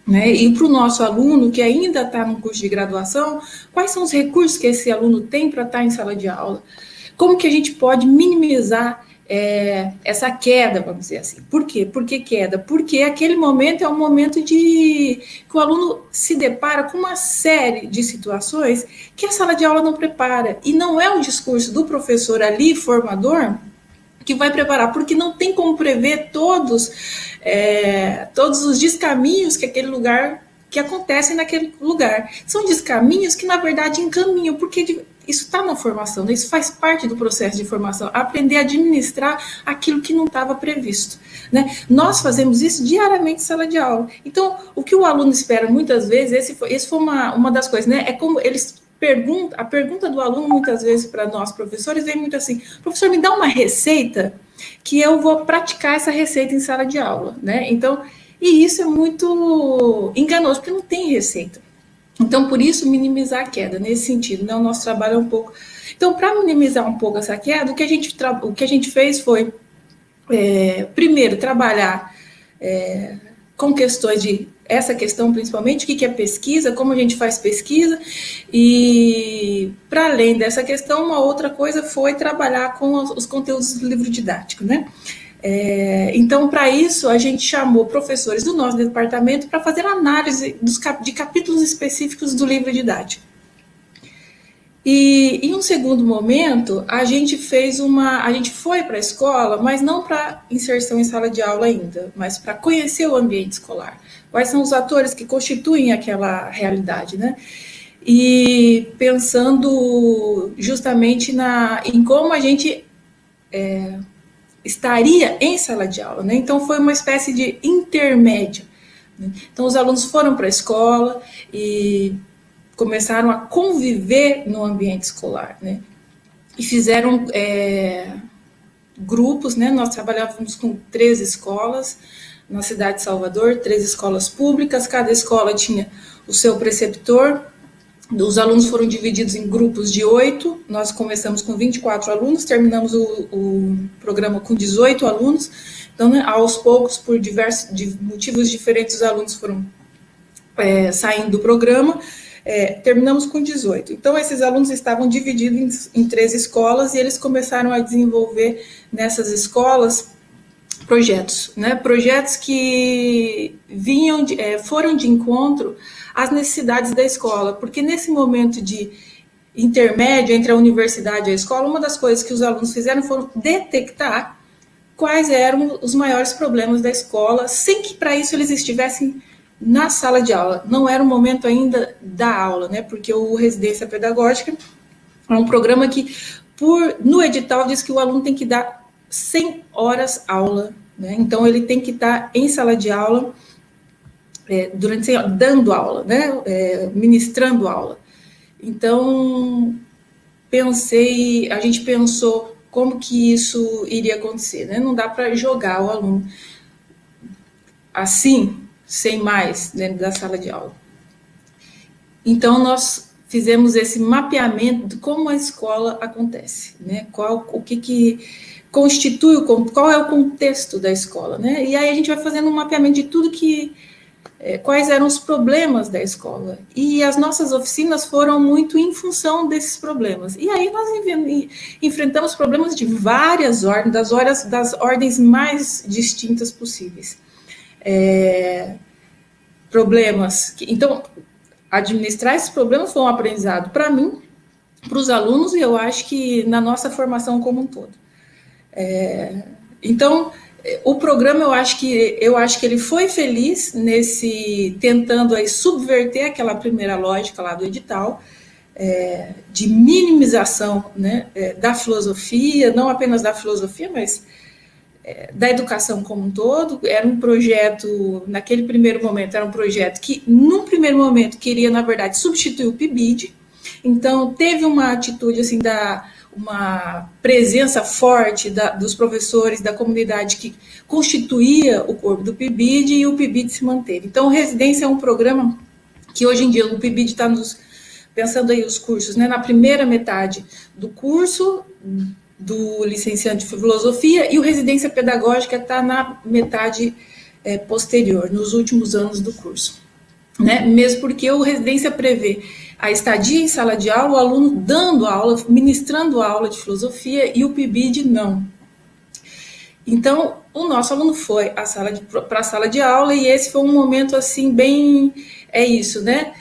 Né? E para o nosso aluno, que ainda está no curso de graduação, quais são os recursos que esse aluno tem para estar em sala de aula? Como que a gente pode minimizar essa queda, vamos dizer assim? Por quê? Por que queda? Porque aquele momento é um momento que o aluno se depara com uma série de situações que a sala de aula não prepara. E não é o discurso do professor ali, formador, que vai preparar, porque não tem como prever todos os descaminhos que acontecem naquele lugar. São descaminhos que, na verdade, encaminham, porque isso está na formação, né? Isso faz parte do processo de formação, aprender a administrar aquilo que não estava previsto, né? Nós fazemos isso diariamente em sala de aula. Então, o que o aluno espera muitas vezes, esse foi uma das coisas, né? É como a pergunta do aluno muitas vezes para nós professores vem muito assim: professor, me dá uma receita que eu vou praticar essa receita em sala de aula, né? Então, e isso é muito enganoso, porque não tem receita. Então, por isso, minimizar a queda, nesse sentido, né? O nosso trabalho é um pouco... Então, para minimizar um pouco essa queda, o que a gente fez foi, primeiro, trabalhar com questões de... Essa questão, principalmente, o que é pesquisa, como a gente faz pesquisa, e, para além dessa questão, uma outra coisa foi trabalhar com os conteúdos do livro didático, né? Então, para isso, a gente chamou professores do nosso departamento para fazer análise de capítulos específicos do livro didático. E, em um segundo momento, a gente foi para a escola, mas não para inserção em sala de aula ainda, mas para conhecer o ambiente escolar. Quais são os atores que constituem aquela realidade, né? E pensando justamente em como a gente estaria em sala de aula, né? Então, foi uma espécie de intermédio, né? Então, os alunos foram para a escola e começaram a conviver no ambiente escolar, né? E fizeram grupos, né? Nós trabalhávamos com 13 escolas na cidade de Salvador, 13 escolas públicas, cada escola tinha o seu preceptor. Os alunos foram divididos em grupos de 8, nós começamos com 24 alunos, terminamos o programa com 18 alunos, então, né, aos poucos, por motivos diferentes, os alunos foram saindo do programa, terminamos com 18. Então, esses alunos estavam divididos em 13 escolas e eles começaram a desenvolver nessas escolas projetos, né? Projetos que foram de encontro às necessidades da escola, porque nesse momento de intermédio entre a universidade e a escola, uma das coisas que os alunos fizeram foram detectar quais eram os maiores problemas da escola, sem que para isso eles estivessem na sala de aula. Não era o momento ainda da aula, né? Porque o Residência Pedagógica é um programa que, no edital, diz que o aluno tem que dar 100 horas aula, né? Então, ele tem que estar em sala de aula, dando aula, né? Ministrando aula. Então, a gente pensou como que isso iria acontecer, né? Não dá para jogar o aluno assim, sem mais, dentro da sala de aula. Então, nós fizemos esse mapeamento de como a escola acontece, né? O que constitui, qual é o contexto da escola, né? E aí a gente vai fazendo um mapeamento de tudo quais eram os problemas da escola. E as nossas oficinas foram muito em função desses problemas. E aí nós enfrentamos problemas de várias ordens, das ordens mais distintas possíveis. Então, administrar esses problemas foi um aprendizado para mim, para os alunos, e eu acho que na nossa formação como um todo. Então, o programa, eu acho que ele foi feliz tentando aí subverter aquela primeira lógica lá do edital, de minimização, né, da filosofia, não apenas da filosofia, mas da educação como um todo. Era um projeto, naquele primeiro momento, era um projeto que, num primeiro momento, queria, na verdade, substituir o PIBID. Então, teve uma atitude, assim, uma presença forte dos professores, da comunidade que constituía o corpo do PIBID, e o PIBID se manteve. Então, o Residência é um programa que, hoje em dia, o PIBID está pensando aí os cursos, né, na primeira metade do curso, do licenciante de filosofia, e o Residência Pedagógica está na metade posterior, nos últimos anos do curso, né? Mesmo porque o Residência prevê a estadia em sala de aula, o aluno dando aula, ministrando aula de filosofia, e o PIBID não. Então, o nosso aluno foi para a sala de aula, e esse foi um momento, assim, bem... isso, né?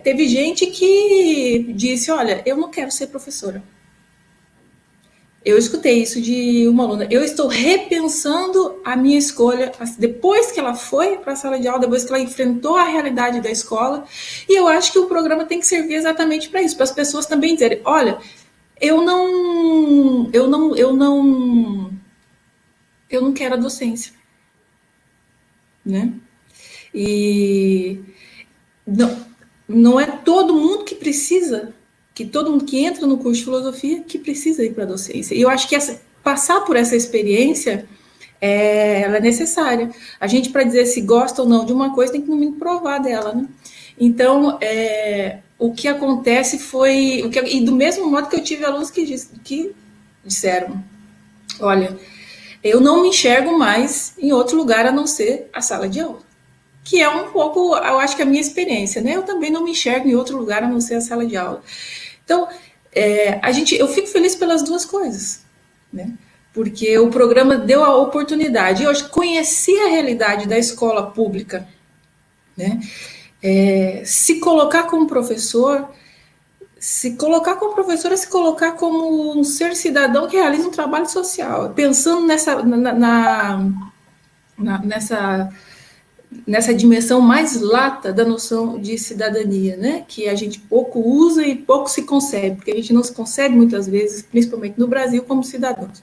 Teve gente que disse, olha, eu não quero ser professora. Eu escutei isso de uma aluna. Eu estou repensando a minha escolha depois que ela foi para a sala de aula, depois que ela enfrentou a realidade da escola. E eu acho que o programa tem que servir exatamente para isso, para as pessoas também dizerem, olha, eu não quero a docência, né? E não é todo mundo que todo mundo que entra no curso de filosofia que precisa ir para a docência. E eu acho que passar por essa experiência, ela é necessária. A gente, para dizer se gosta ou não de uma coisa, tem que, no mínimo, provar dela, né? Então, o que acontece foi... e do mesmo modo que eu tive alunos que disseram, olha, eu não me enxergo mais em outro lugar a não ser a sala de aula. Que é um pouco, eu acho que a minha experiência, né? Eu também não me enxergo em outro lugar a não ser a sala de aula. Então, eu fico feliz pelas duas coisas, né? Porque o programa deu a oportunidade. Eu conheci a realidade da escola pública, né? Se colocar como professor é se colocar como um ser cidadão que realiza um trabalho social, pensando nessa dimensão mais lata da noção de cidadania, né? Que a gente pouco usa e pouco se concebe, porque a gente não se concebe muitas vezes, principalmente no Brasil, como cidadãos.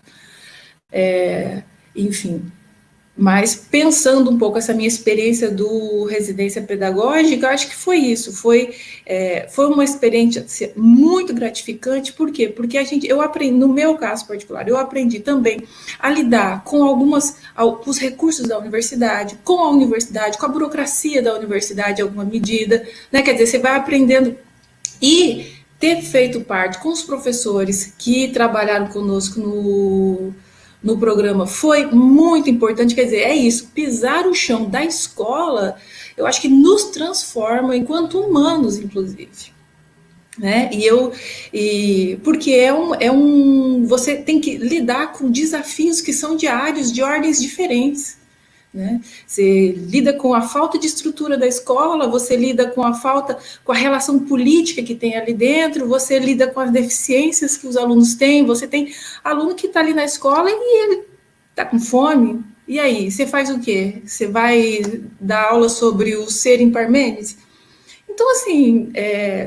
Enfim, mas pensando um pouco essa minha experiência do residência pedagógica, eu acho que foi isso, foi uma experiência muito gratificante. Por quê? Porque eu aprendi, no meu caso particular, eu aprendi também a lidar com os recursos da universidade, com a burocracia da universidade, em alguma medida, né? Quer dizer, você vai aprendendo e ter feito parte com os professores que trabalharam conosco no programa foi muito importante. Quer dizer, é isso, pisar o chão da escola, eu acho que nos transforma enquanto humanos, inclusive, né? Porque você tem que lidar com desafios que são diários, de ordens diferentes, né? Você lida com a falta de estrutura da escola, você lida com a relação política que tem ali dentro, você lida com as deficiências que os alunos têm. Você tem aluno que está ali na escola e ele está com fome, e aí, você faz o quê? Você vai dar aula sobre o ser em Parmênides? Então, assim,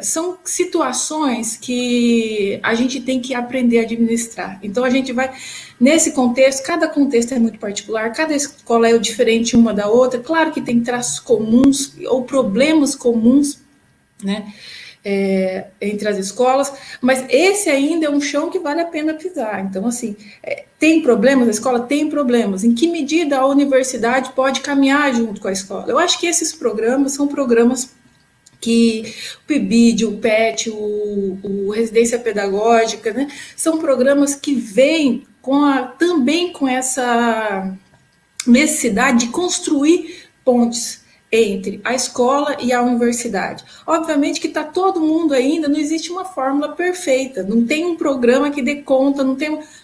são situações que a gente tem que aprender a administrar. Então, a gente vai, nesse contexto, cada contexto é muito particular, cada escola é diferente uma da outra. Claro que tem traços comuns ou problemas comuns, né, entre as escolas, mas esse ainda é um chão que vale a pena pisar. Então, assim, tem problemas, a escola tem problemas. Em que medida a universidade pode caminhar junto com a escola? Eu acho que esses programas são programas que o PIBID, o PET, o Residência Pedagógica, né, são programas que vêm também com essa necessidade de construir pontes entre a escola e a universidade. Obviamente que está todo mundo ainda, não existe uma fórmula perfeita, não tem um programa que dê conta,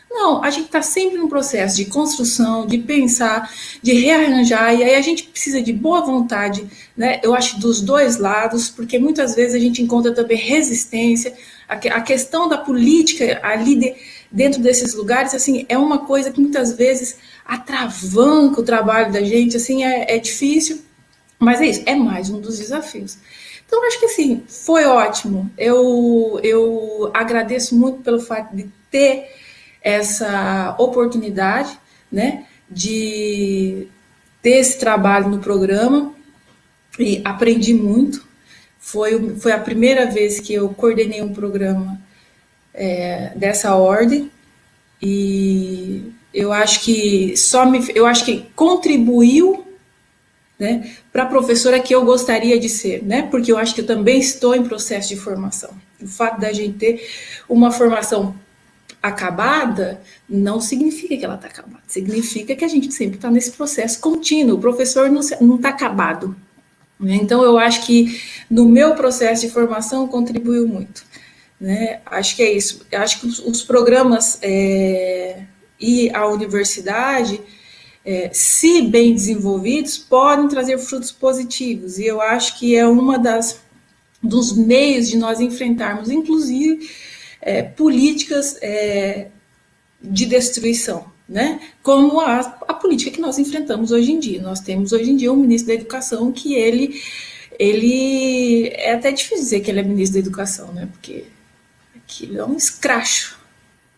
não, a gente está sempre num processo de construção, de pensar, de rearranjar, e aí a gente precisa de boa vontade, né? Eu acho dos dois lados, porque muitas vezes a gente encontra também resistência, a questão da política ali dentro desses lugares, assim, é uma coisa que muitas vezes atravanca o trabalho da gente, assim, é difícil, mas é isso, é mais um dos desafios. Então, acho que, assim, foi ótimo. Eu agradeço muito pelo fato de ter essa oportunidade, né, de ter esse trabalho no programa, e aprendi muito. Foi a primeira vez que eu coordenei um programa dessa ordem, e eu acho que contribuiu, né, para a professora que eu gostaria de ser, né, porque eu acho que eu também estou em processo de formação. O fato da gente ter uma formação acabada não significa que ela está acabada, significa que a gente sempre está nesse processo contínuo. O professor não está acabado, né? Então, eu acho que no meu processo de formação contribuiu muito, né? Acho que é isso. Eu acho que os programas e a universidade, se bem desenvolvidos, podem trazer frutos positivos, e eu acho que é dos meios de nós enfrentarmos, inclusive, políticas de destruição, né? Como a política que nós enfrentamos hoje em dia. Nós temos hoje em dia um ministro da Educação que ele é até difícil dizer que ele é ministro da Educação, né? Porque aquilo é um escracho,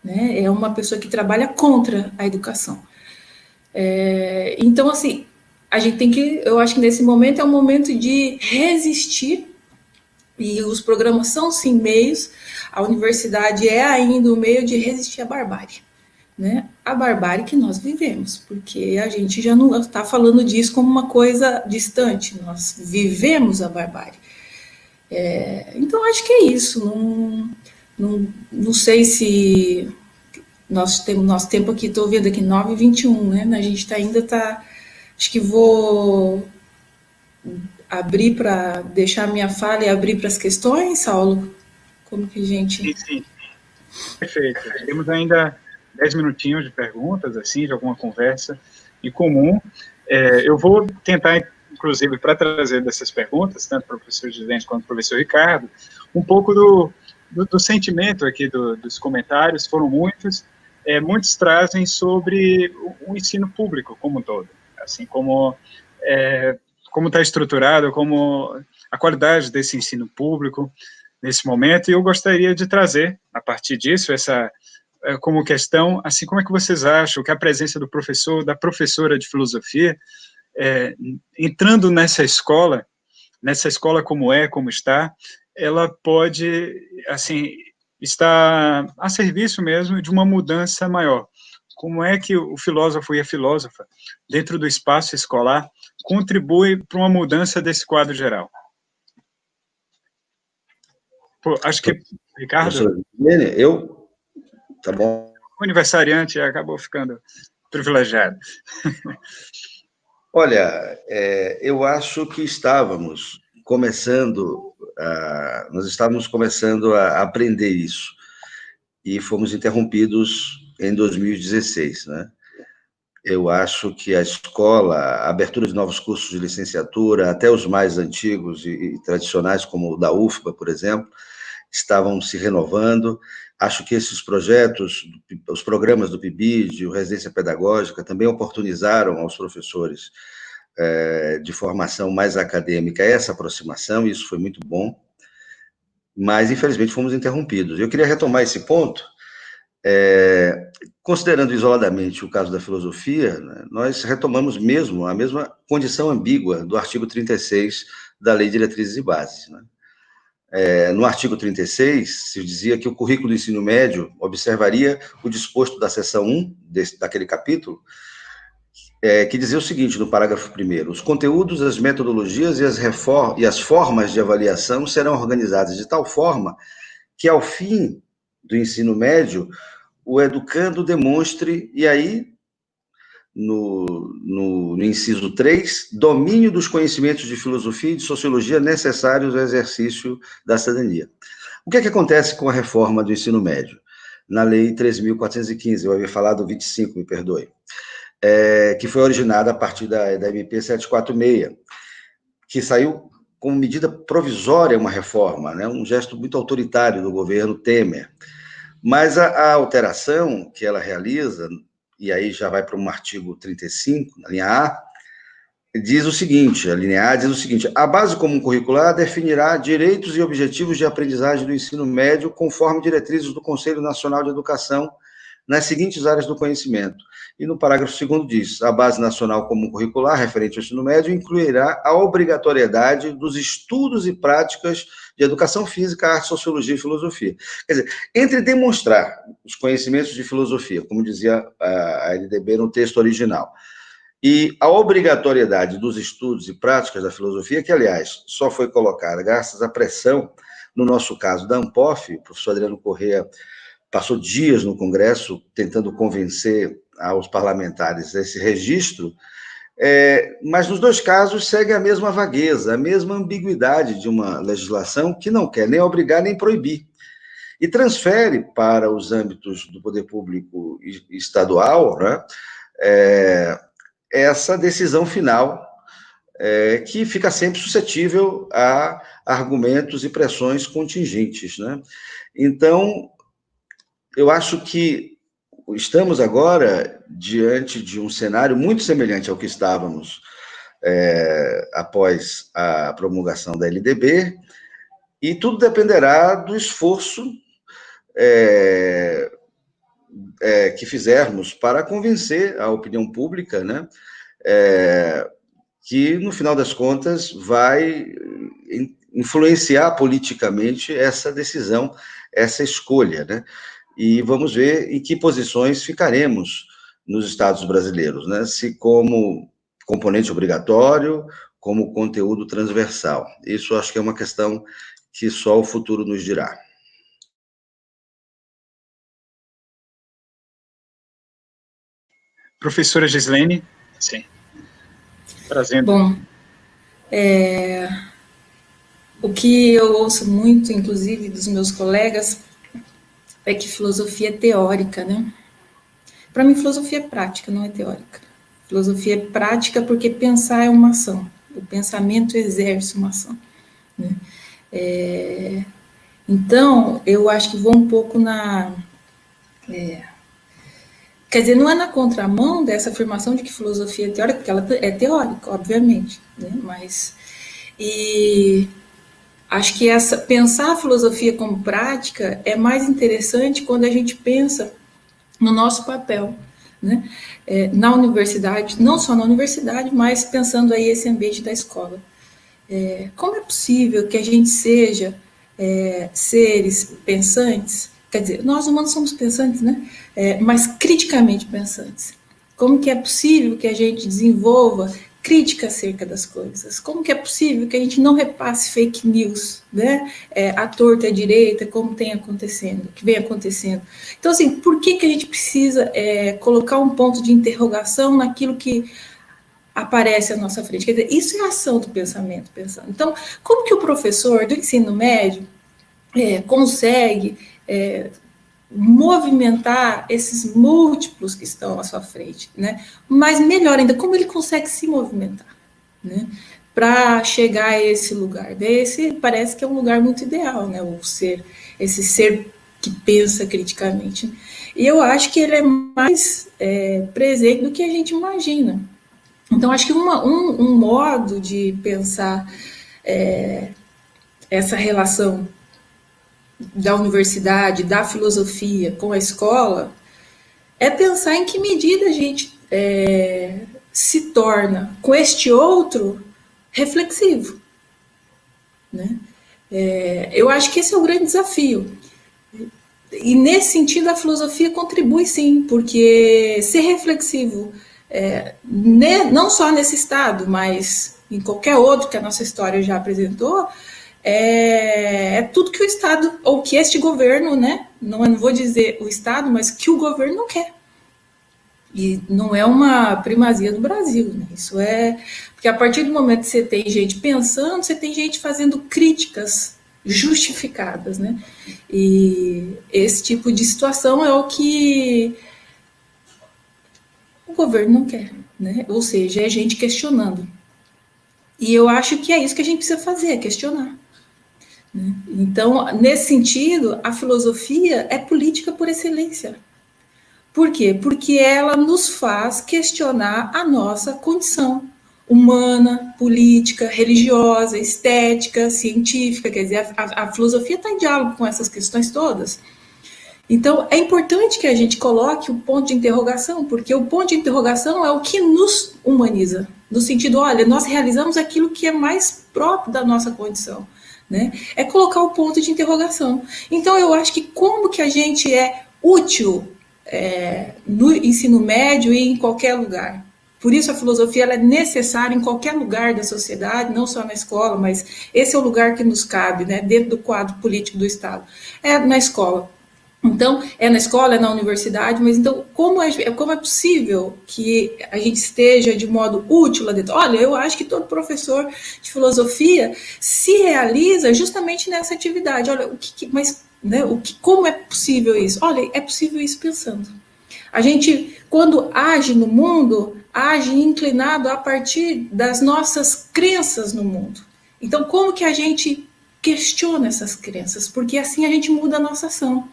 né? É uma pessoa que trabalha contra a educação. Então, assim, a gente tem que, eu acho que nesse momento é um momento de resistir, e os programas são sim meios. A universidade é ainda um meio de resistir à barbárie, né, a barbárie que nós vivemos, porque a gente já não está falando disso como uma coisa distante, nós vivemos a barbárie. Então, acho que é isso. Não sei se nosso tempo aqui, estou vendo aqui 9h21, né? A gente ainda está. Acho que vou abrir para deixar minha fala e abrir para as questões, Saulo? Como que a gente. Sim. Perfeito. Temos ainda 10 minutinhos de perguntas, assim, de alguma conversa em comum. Eu vou tentar, inclusive, para trazer dessas perguntas, tanto para o professor Gisele quanto para o professor Ricardo, um pouco do sentimento aqui dos comentários, foram muitos. Muitos trazem sobre o ensino público como um todo, assim como está estruturado, como a qualidade desse ensino público nesse momento, e eu gostaria de trazer, a partir disso, essa como questão, assim, como é que vocês acham que a presença do professor, da professora de filosofia, entrando nessa escola como está, ela pode, assim, estar a serviço mesmo de uma mudança maior. Como é que o filósofo e a filósofa, dentro do espaço escolar, contribui para uma mudança desse quadro geral? Pô, acho que, Ricardo... Tá bom. O aniversariante acabou ficando privilegiado. Olha, eu acho que nós estávamos começando a aprender isso, e fomos interrompidos em 2016, né? Eu acho que a escola, a abertura de novos cursos de licenciatura, até os mais antigos e tradicionais, como o da UFBA, por exemplo, estavam se renovando. Acho que esses projetos, os programas do PIBID, o Residência Pedagógica, também oportunizaram aos professores de formação mais acadêmica essa aproximação, e isso foi muito bom, mas, infelizmente, fomos interrompidos. Eu queria retomar esse ponto, considerando isoladamente o caso da filosofia, né, nós retomamos mesmo a mesma condição ambígua do artigo 36 da Lei de Diretrizes e Bases, né? No artigo 36, se dizia que o currículo do ensino médio observaria o disposto da seção 1 daquele capítulo, que dizia o seguinte, no parágrafo 1º, os conteúdos, as metodologias e as formas de avaliação serão organizadas de tal forma que, ao fim do ensino médio, o educando demonstre, e aí, no inciso 3, domínio dos conhecimentos de filosofia e de sociologia necessários ao exercício da cidadania. O que é que acontece com a reforma do ensino médio? Na Lei 3.415, eu havia falado 25, me perdoe, que foi originada a partir da MP 746, que saiu como medida provisória uma reforma, né, um gesto muito autoritário do governo Temer. Mas a alteração que ela realiza, e aí já vai para um artigo 35, na linha A, diz o seguinte, a linha A diz o seguinte, a base comum curricular definirá direitos e objetivos de aprendizagem do ensino médio conforme diretrizes do Conselho Nacional de Educação nas seguintes áreas do conhecimento. E no parágrafo 2º diz, a base nacional comum curricular referente ao ensino médio incluirá a obrigatoriedade dos estudos e práticas de educação física, arte, sociologia e filosofia. Quer dizer, entre demonstrar os conhecimentos de filosofia, como dizia a LDB no texto original, e a obrigatoriedade dos estudos e práticas da filosofia, que, aliás, só foi colocada graças à pressão, no nosso caso, da ANPOF, o professor Adriano Corrêa passou dias no Congresso tentando convencer aos parlamentares esse registro, mas nos dois casos segue a mesma vagueza, a mesma ambiguidade de uma legislação que não quer nem obrigar nem proibir, e transfere para os âmbitos do poder público estadual, né, essa decisão final, que fica sempre suscetível a argumentos e pressões contingentes, né? Então, eu acho que estamos agora diante de um cenário muito semelhante ao que estávamos após a promulgação da LDB, e tudo dependerá do esforço que fizermos para convencer a opinião pública, né, que, no final das contas, vai influenciar politicamente essa decisão, essa escolha, né? e vamos ver em que posições ficaremos nos estados brasileiros, né? Se como componente obrigatório, como conteúdo transversal. Isso acho que é uma questão que só o futuro nos dirá. Professora Gislene, sim, trazendo. Bom, o que eu ouço muito, inclusive, dos meus colegas, é que filosofia é teórica, né? Para mim, filosofia é prática, não é teórica. Filosofia é prática porque pensar é uma ação. O pensamento exerce uma ação, né? Então, eu acho que vou um pouco na... quer dizer, não é na contramão dessa afirmação de que filosofia é teórica, porque ela é teórica, obviamente, né? Mas... E acho que pensar a filosofia como prática é mais interessante quando a gente pensa no nosso papel, né? Na universidade, não só na universidade, mas pensando aí esse ambiente da escola. Como é possível que a gente seja seres pensantes? Quer dizer, nós humanos somos pensantes, né? Mas criticamente pensantes. Como que é possível que a gente desenvolva crítica acerca das coisas? Como que é possível que a gente não repasse fake news, né? À torta e à direita, como tem acontecendo, que vem acontecendo. Então, assim, por que a gente precisa colocar um ponto de interrogação naquilo que aparece à nossa frente? Quer dizer, isso é a ação do pensamento, pensando. Então, como que o professor do ensino médio consegue movimentar esses múltiplos que estão à sua frente, né? Mas melhor ainda, como ele consegue se movimentar, né? Para chegar a esse lugar. Esse parece que é um lugar muito ideal, né? Esse ser que pensa criticamente. E eu acho que ele é mais presente do que a gente imagina. Então, acho que um modo de pensar essa relação da universidade, da filosofia com a escola, é pensar em que medida a gente se torna, com este outro, reflexivo, né? Eu acho que esse é o grande desafio. E, nesse sentido, a filosofia contribui, sim, porque ser reflexivo, não só nesse estado, mas em qualquer outro que a nossa história já apresentou, é tudo que o Estado, ou que este governo, né, não vou dizer o Estado, mas que o governo não quer. E não é uma primazia do Brasil, né? Isso porque a partir do momento que você tem gente pensando, você tem gente fazendo críticas justificadas, né? E esse tipo de situação é o que o governo não quer, né? Ou seja, é gente questionando. E eu acho que é isso que a gente precisa fazer, é questionar. Então, nesse sentido, a filosofia é política por excelência. Por quê? Porque ela nos faz questionar a nossa condição humana, política, religiosa, estética, científica. Quer dizer, a filosofia está em diálogo com essas questões todas. Então, é importante que a gente coloque o ponto de interrogação, porque o ponto de interrogação é o que nos humaniza, no sentido, olha, nós realizamos aquilo que é mais próprio da nossa condição. Né? É colocar o ponto de interrogação. Então, eu acho que como que a gente é útil no ensino médio e em qualquer lugar. Por isso a filosofia ela é necessária em qualquer lugar da sociedade, não só na escola, mas esse é o lugar que nos cabe, né, dentro do quadro político do Estado. É na escola. Então, é na escola, é na universidade, mas então como é possível que a gente esteja de modo útil lá dentro? Olha, eu acho que todo professor de filosofia se realiza justamente nessa atividade. Olha, como é possível isso? Olha, é possível isso pensando. A gente, quando age no mundo, age inclinado a partir das nossas crenças no mundo. Então, como que a gente questiona essas crenças? Porque assim a gente muda a nossa ação.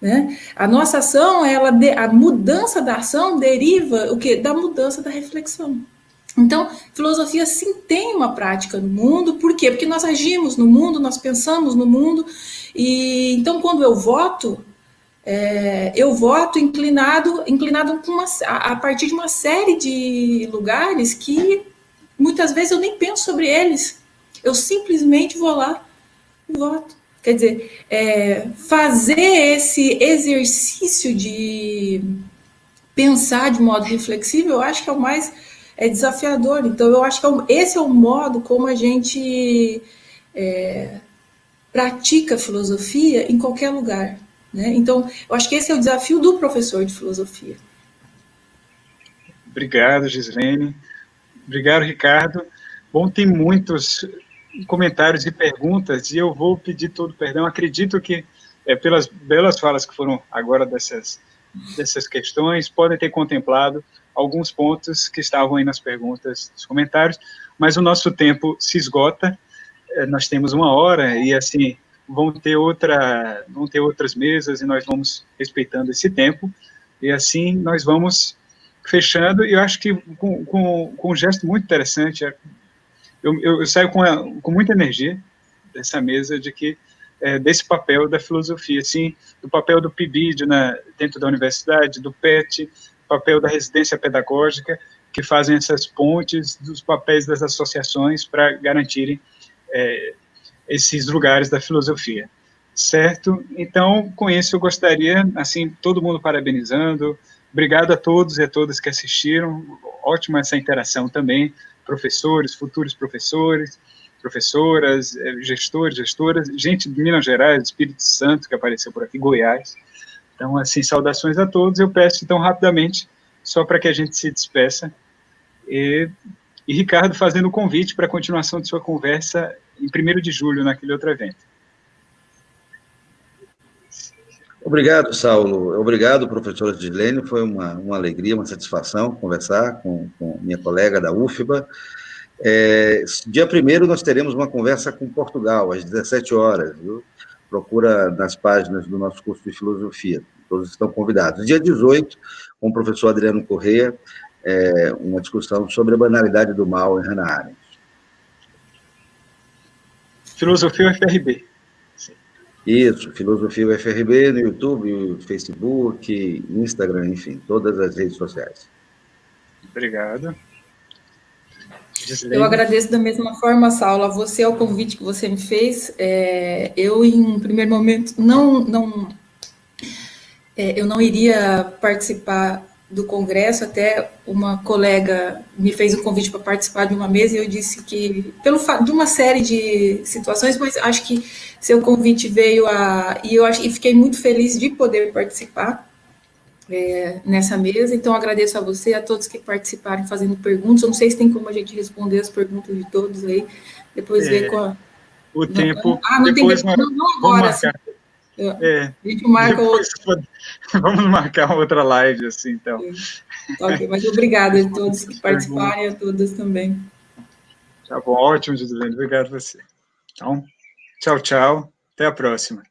Né? A nossa ação, a mudança da ação deriva o quê? Da mudança da reflexão. Então, filosofia sim tem uma prática no mundo, por quê? Porque nós agimos no mundo, nós pensamos no mundo, e então quando eu voto inclinado a partir de uma série de lugares que muitas vezes eu nem penso sobre eles, eu simplesmente vou lá e voto. Quer dizer, fazer esse exercício de pensar de modo reflexivo, eu acho que é o mais desafiador. Então, eu acho que esse é o modo como a gente pratica filosofia em qualquer lugar, né? Então, eu acho que esse é o desafio do professor de filosofia. Obrigado, Gislene. Obrigado, Ricardo. Bom, tem muitos comentários e perguntas, e eu vou pedir todo o perdão. Acredito que, pelas belas falas que foram agora dessas questões, podem ter contemplado alguns pontos que estavam aí nas perguntas, nos comentários, mas o nosso tempo se esgota. Nós temos 1 hora, e assim, vão ter outras mesas, e nós vamos respeitando esse tempo, e assim nós vamos fechando, e eu acho que com um gesto muito interessante, eu saio com muita energia dessa mesa, desse papel da filosofia, assim, do papel do PIBID dentro da universidade, do PET, papel da residência pedagógica, que fazem essas pontes dos papéis das associações para garantirem esses lugares da filosofia, certo? Então, com isso eu gostaria, assim, todo mundo parabenizando, obrigado a todos e a todas que assistiram, ótima essa interação também, professores, futuros professores, professoras, gestores, gestoras, gente de Minas Gerais, Espírito Santo, que apareceu por aqui, Goiás. Então, assim, saudações a todos. Eu peço, então, rapidamente, só para que a gente se despeça, e Ricardo fazendo o convite para a continuação de sua conversa em 1º de julho, naquele outro evento. Obrigado, Saulo. Obrigado, professora Gislene. Foi uma alegria, uma satisfação conversar com minha colega da UFBA. Dia 1º nós teremos uma conversa com Portugal, às 17 horas, viu? Procura nas páginas do nosso curso de filosofia, todos estão convidados. Dia 18, com o professor Adriano Corrêa, uma discussão sobre a banalidade do mal em Hannah Arendt. Filosofia UFRB. Isso, Filosofia UFRB no YouTube, Facebook, Instagram, enfim, todas as redes sociais. Obrigado. Eu agradeço da mesma forma, Saulo, a você, ao convite que você me fez. Eu, em um primeiro momento, eu não iria participar do congresso, até uma colega me fez um convite para participar de uma mesa, e eu disse que, pelo fato de uma série de situações, mas acho que seu convite veio e fiquei muito feliz de poder participar nessa mesa. Então, agradeço a você e a todos que participaram fazendo perguntas. Eu não sei se tem como a gente responder as perguntas de todos aí, depois ver com o tempo. Não depois tem tempo, não agora. Assim. A gente marca Vamos marcar outra live, assim, então. Ok, mas obrigada a todos que participaram e a todas também. Tá bom, ótimo, Gislene. Obrigado a você. Então, tchau, tchau. Até a próxima.